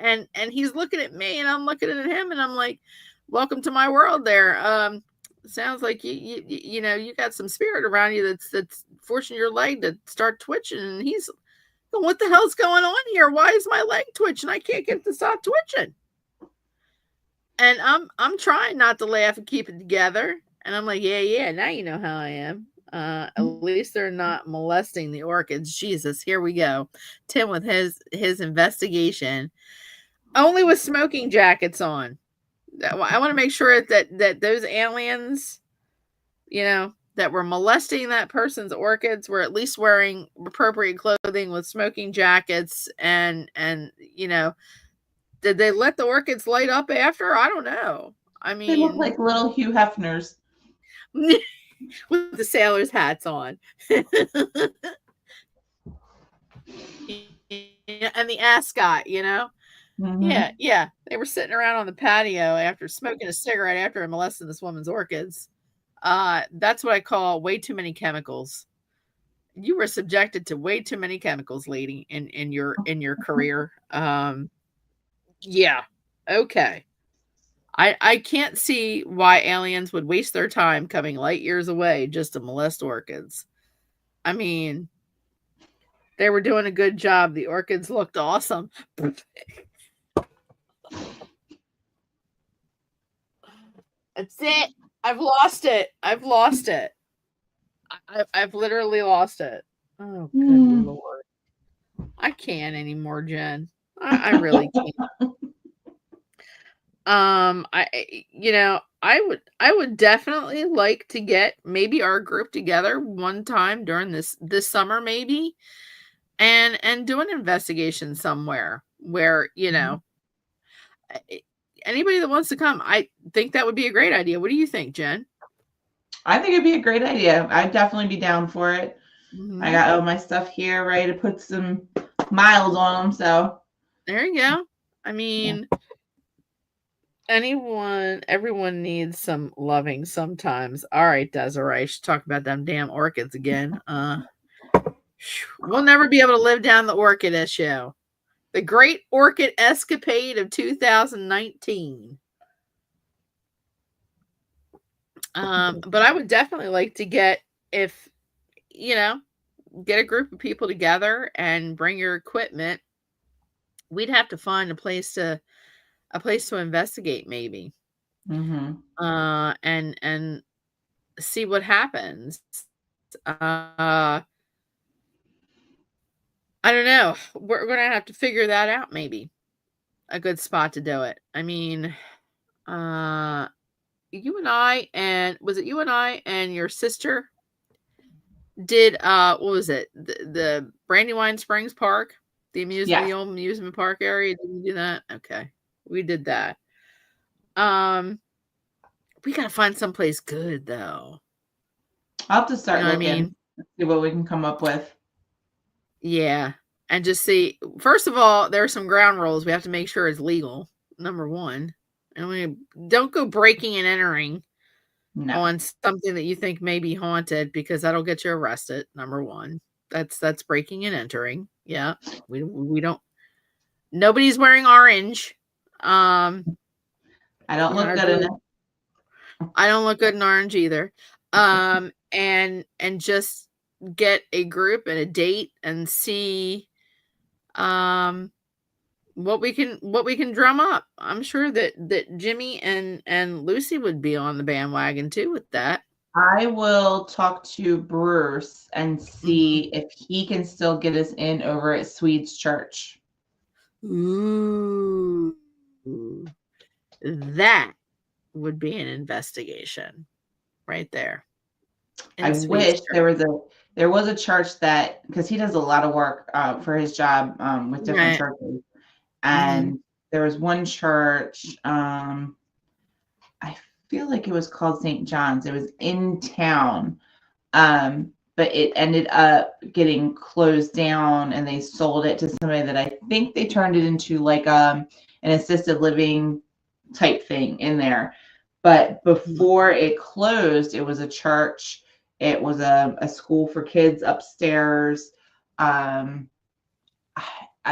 S1: and he's looking at me and I'm looking at him and I'm like, welcome to my world there. Sounds like you got some spirit around you that's forcing your leg to start twitching. And he's going, what the hell's going on here? Why is my leg twitching? I can't get it to stop twitching. And I'm trying not to laugh and keep it together. And I'm like, yeah, now you know how I am. At least they're not molesting the orchids. Jesus, here we go. Tim with his investigation. Only with smoking jackets on. I want to make sure that those aliens, that were molesting that person's orchids were at least wearing appropriate clothing with smoking jackets and did they let the orchids light up after? I don't know. I mean,
S2: they look like little Hugh Hefners.
S1: With the sailors' hats on. And the ascot,
S2: Mm-hmm.
S1: Yeah. They were sitting around on the patio after smoking a cigarette after molesting this woman's orchids. That's what I call way too many chemicals. You were subjected to way too many chemicals, lady, in your career. Yeah. Okay. I can't see why aliens would waste their time coming light years away just to molest orchids. I mean, they were doing a good job. The orchids looked awesome. That's it. I've lost it. I've literally lost it. Oh, good Lord. I can't anymore, Jen. I really can't. I would definitely like to get maybe our group together one time during this summer, maybe, and do an investigation somewhere where, anybody that wants to come, I think that would be a great idea. What do you think, Jen?
S2: I think it'd be a great idea. I'd definitely be down for it. Mm-hmm. I got all my stuff here ready to put some miles on them. So
S1: there you go. I mean, everyone needs some loving sometimes. All right, Desiree, I should talk about them damn orchids again. We'll never be able to live down the orchid issue. The Great Orchid Escapade of 2019. But I would definitely like to get a group of people together and bring your equipment. We'd have to find a place to investigate, maybe.
S2: Mm-hmm.
S1: And see what happens. I don't know. We're gonna have to figure that out. Maybe a good spot to do it. I mean, you and I and your sister did what was it? The Brandywine Springs Park, the old amusement park area. Did we do that? Okay, we did that. We gotta find someplace good though.
S2: I'll have to start looking. See what we can come up with.
S1: Yeah. And just see, first of all, there are some ground rules. We have to make sure it's legal. Number one. And we don't go breaking and entering on something that you think may be haunted, because that'll get you arrested. Number one. That's breaking and entering. Yeah. We don't, nobody's wearing orange.
S2: I don't look good in it.
S1: I don't look good in orange either. And just get a group and a date and see what we can drum up. I'm sure that Jimmy and Lucy would be on the bandwagon too with that.
S2: I will talk to Bruce and see if he can still get us in over at Swede's church.
S1: Ooh, that would be an investigation right there.
S2: I wish there was a church that, because he does a lot of work for his job with different churches, and there was one church. I feel like it was called St. John's. It was in town, but it ended up getting closed down, and they sold it to somebody that I think they turned it into like an assisted living type thing in there. But before it closed, it was a church. It was a school for kids upstairs. I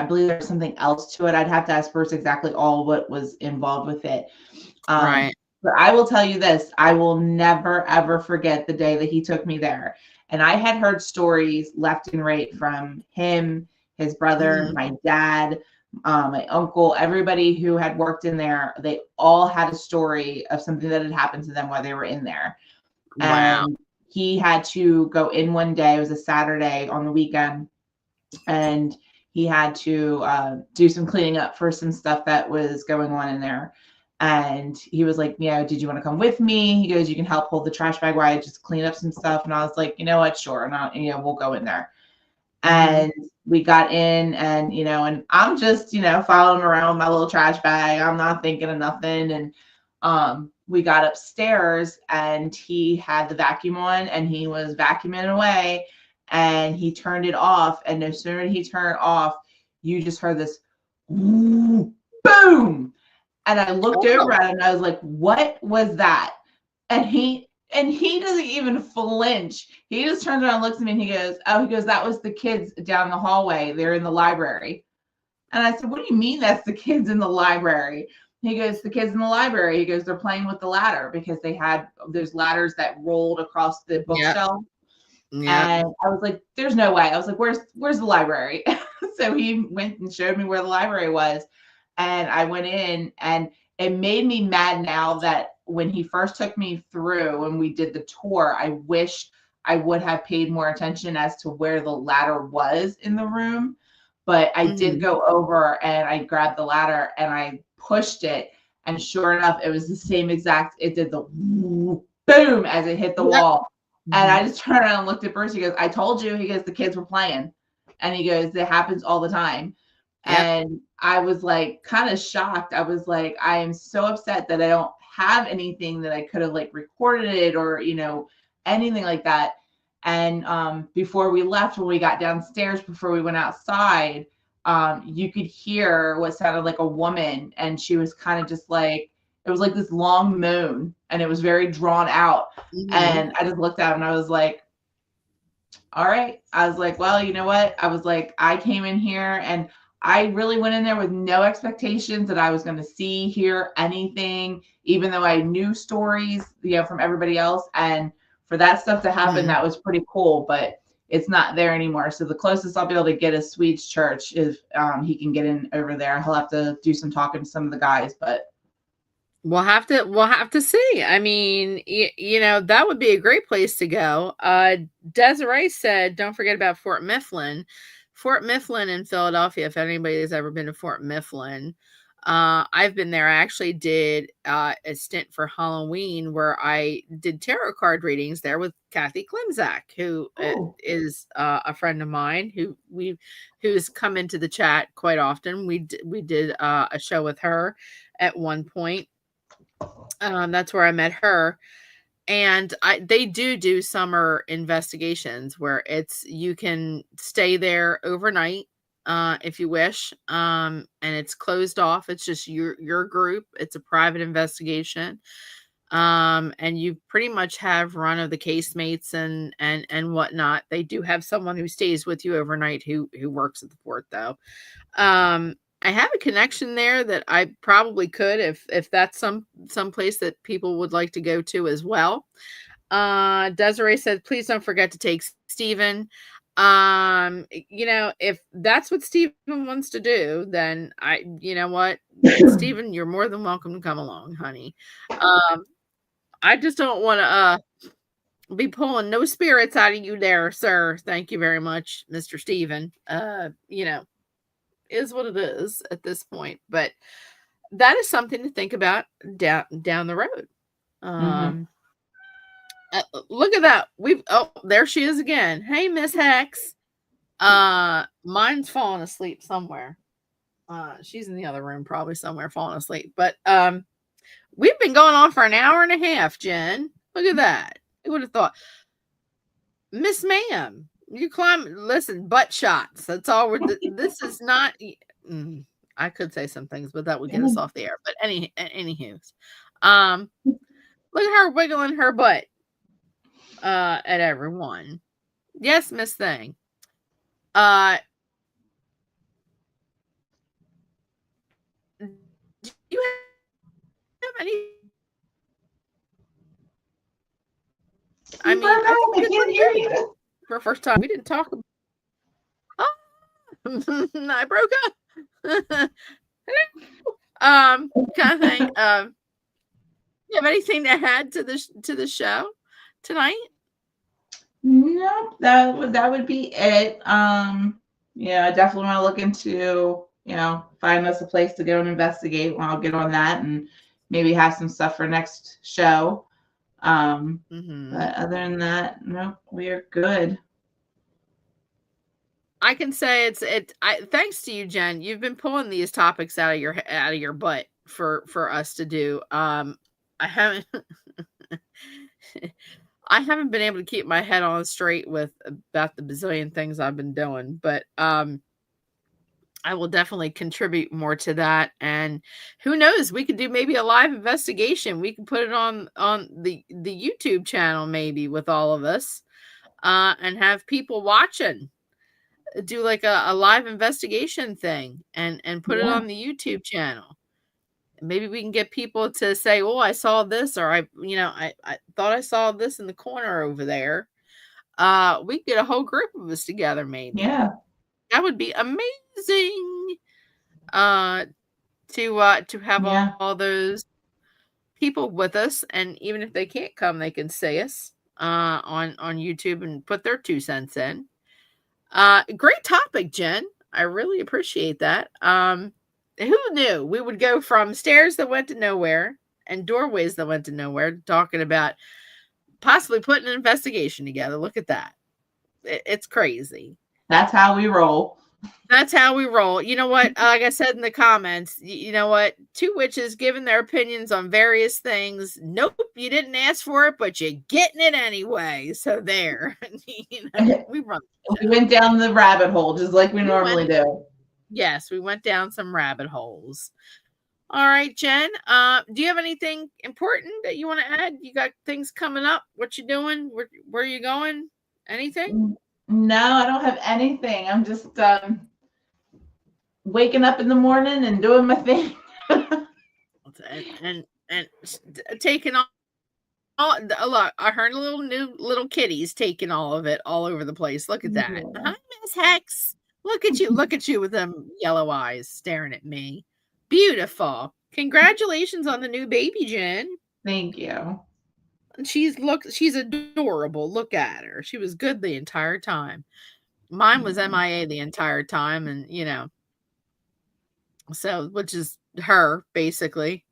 S2: believe there's something else to it. I'd have to ask first exactly all what was involved with it.
S1: Right.
S2: But I will tell you this, I will never, ever forget the day that he took me there. And I had heard stories left and right from him, his brother, my dad, my uncle, everybody who had worked in there. They all had a story of something that had happened to them while they were in there.
S1: Wow.
S2: And he had to go in one day. It was a Saturday on the weekend. And he had to do some cleaning up for some stuff that was going on in there. And he was like, did you want to come with me? He goes, you can help hold the trash bag while I just clean up some stuff. And I was like, you know what? Sure. And we'll go in there. And we got in and, and I'm just, following around with my little trash bag. I'm not thinking of nothing. And we got upstairs and he had the vacuum on and he was vacuuming away and he turned it off. And no sooner did he turn it off, you just heard this boom. And I looked over at him and I was like, what was that? And he doesn't even flinch. He just turns around and looks at me and he goes, that was the kids down the hallway. They're in the library. And I said, what do you mean that's the kids in the library? He goes, the kids in the library. He goes, they're playing with the ladder because there's ladders that rolled across the bookshelf. And I was like, there's no way. I was like, where's the library? So he went and showed me where the library was. And I went in and it made me mad now that when he first took me through and we did the tour, I wished I would have paid more attention as to where the ladder was in the room. But I did go over and I grabbed the ladder and I pushed it. And sure enough, it was the same exact, it did the boom as it hit the wall. And I just turned around and looked at Bruce. He goes, I told you. He goes, the kids were playing. And he goes, it happens all the time. And I was like kind of shocked. I was like, I am so upset that I don't have anything that I could have like recorded it or, anything like that. And before we left, when we got downstairs, before we went outside, you could hear what sounded like a woman. And she was kind of just like, it was like this long moan and it was very drawn out. And I just looked at him and I was like, all right. I was like, well, you know what? I was like, I came in here and I really went in there with no expectations that I was going to hear anything, even though I knew stories, from everybody else. And for that stuff to happen, that was pretty cool, but it's not there anymore. So the closest I'll be able to get is Swede's church if he can get in over there. He'll have to do some talking to some of the guys, but
S1: we'll have to see. I mean, that would be a great place to go. Desiree said, don't forget about Fort Mifflin. Fort Mifflin in Philadelphia, if anybody has ever been to Fort Mifflin, I've been there. I actually did a stint for Halloween where I did tarot card readings there with Kathy Klimzak, who is a friend of mine who's come into the chat quite often. We did a show with her at one point. That's where I met her. And they do summer investigations where you can stay there overnight if you wish, and it's closed off. It's just your group. It's a private investigation, and you pretty much have run of the casemates and whatnot. They do have someone who stays with you overnight who works at the fort though. I have a connection there that I probably could if that's some place that people would like to go to as well. Desiree said, please don't forget to take Stephen. If that's what Steven wants to do, then you know what, Steven, you're more than welcome to come along, honey. I just don't want to be pulling no spirits out of you there, sir. Thank you very much, Mr. Steven. Is what it is at this point, but that is something to think about down the road.
S2: Mm-hmm.
S1: Look at that. There she is again. Hey, Miss Hex. Mine's falling asleep somewhere. She's in the other room, probably somewhere falling asleep. But we've been going on for an hour and a half, Jen. Look at that. Who would have thought? Miss Ma'am, you climb. Listen, butt shots. That's all we're. This is not. I could say some things, but that would get us off the air. But anywho, look at her wiggling her butt at everyone. Yes, Miss Thing. Do you have any? I mean, I think
S2: I can't hear you.
S1: For first time, we didn't talk about. Oh, I broke up. Kind of thing. You have anything to add to the show tonight?
S2: No, that would be it. Yeah, I definitely want to look into, find us a place to go and investigate. Well, I'll get on that and maybe have some stuff for next show. But other than that, no, we are good.
S1: I can say thanks to you, Jen. You've been pulling these topics out of your butt for us to do. I haven't I haven't been able to keep my head on straight about the bazillion things I've been doing, but I will definitely contribute more to that. And who knows, we could do maybe a live investigation. We can put it on the YouTube channel, maybe, with all of us, and have people watching. Do like a live investigation thing and put it on the YouTube channel. Maybe we can get people to say, "Oh, I saw this," or I thought I saw this in the corner over there. We could get a whole group of us together, maybe.
S2: Yeah,
S1: that would be amazing. To have all those people with us, and even if they can't come, they can see us on YouTube and put their 2 cents in. Great topic, Jen. I really appreciate that. Who knew we would go from stairs that went to nowhere and doorways that went to nowhere, talking about possibly putting an investigation together. Look at that. It's crazy.
S2: That's how we roll.
S1: That's how we roll. You know what? Like I said in the comments, you know what? 2 witches giving their opinions on various things. Nope, you didn't ask for it, but you're getting it anyway. So there. We run.
S2: We went down the rabbit hole just like we normally do.
S1: Yes, we went down some rabbit holes. All right, Jen. Do you have anything important that you want to add? You got things coming up? What you doing? Where are you going? Anything?
S2: No, I don't have anything. I'm just waking up in the morning and doing my thing.
S1: and taking all look, I heard little kitties taking all of it all over the place. Look at that.
S2: Yeah.
S1: Hi, Miss Hex. Look at you with them yellow eyes staring at me. Beautiful. Congratulations on the new baby, Jen.
S2: Thank you.
S1: She's adorable. Look at her. She was good the entire time. Mine was MIA the entire time, and so, which is her basically.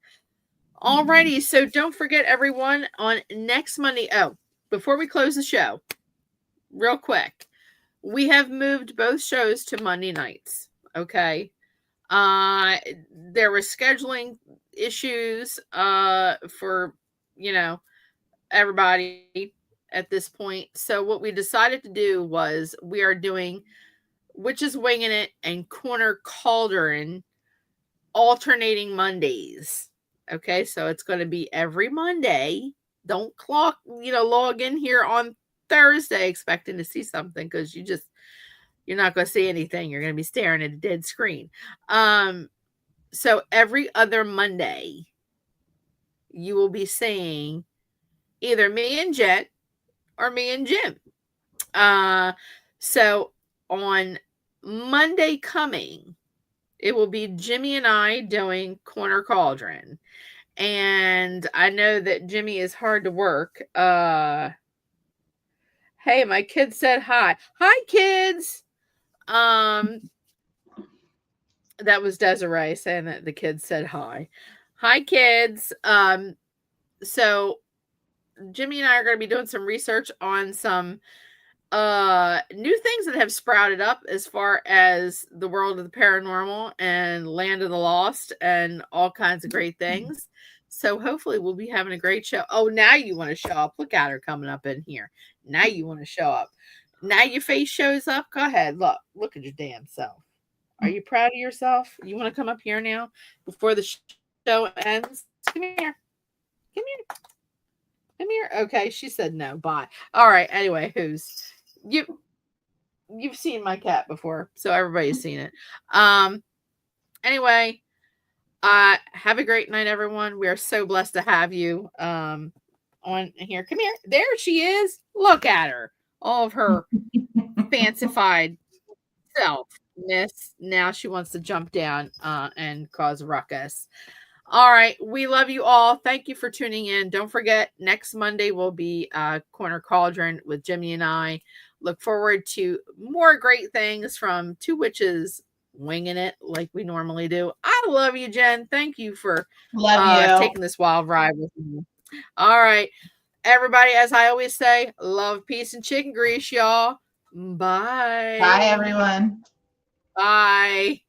S1: Alrighty, so don't forget, everyone, on next Monday. Oh, before we close the show, real quick, we have moved both shows to Monday nights. Okay. There were scheduling issues for everybody at this point. So what we decided to do was we are doing Witches Winging It and Corner Cauldron alternating Mondays. Okay, so it's going to be every Monday. Don't log in here on Thursday expecting to see something, because you're not going to see anything. You're going to be staring at a dead screen. So every other Monday, you will be seeing either me and Jet or me and Jim. So on Monday coming, it will be Jimmy and I doing Corner Cauldron. And I know that Jimmy is hard to work. Hey, my kids said hi. Hi, kids. That was Desiree saying that the kids said hi. Hi, kids. So Jimmy and I are going to be doing some research on some new things that have sprouted up as far as the world of the paranormal and land of the lost and all kinds of great things. So hopefully we'll be having a great show. Oh, now you want to show up. Look at her coming up in here. Now you want to show up. Now your face shows up. Go ahead. Look at your damn self. Are you proud of yourself? You want to come up here now before the show ends? Come here. Come here. Come here. Okay, she said no. Bye. All right. Anyway, you've seen my cat before, so everybody's seen it. Anyway, have a great night, everyone. We are so blessed to have you on here. Come here. There she is. Look at her. All of her fancified self. Miss. Now she wants to jump down and cause a ruckus. All right. We love you all. Thank you for tuning in. Don't forget, next Monday will be Corner Cauldron with Jimmy and I. Look forward to more great things from two witches winging it like we normally do. I love you, Jen. Thank you for taking this wild ride with me. All right. Everybody, as I always say, love, peace, and chicken grease, y'all. Bye.
S2: Bye, everyone.
S1: Bye.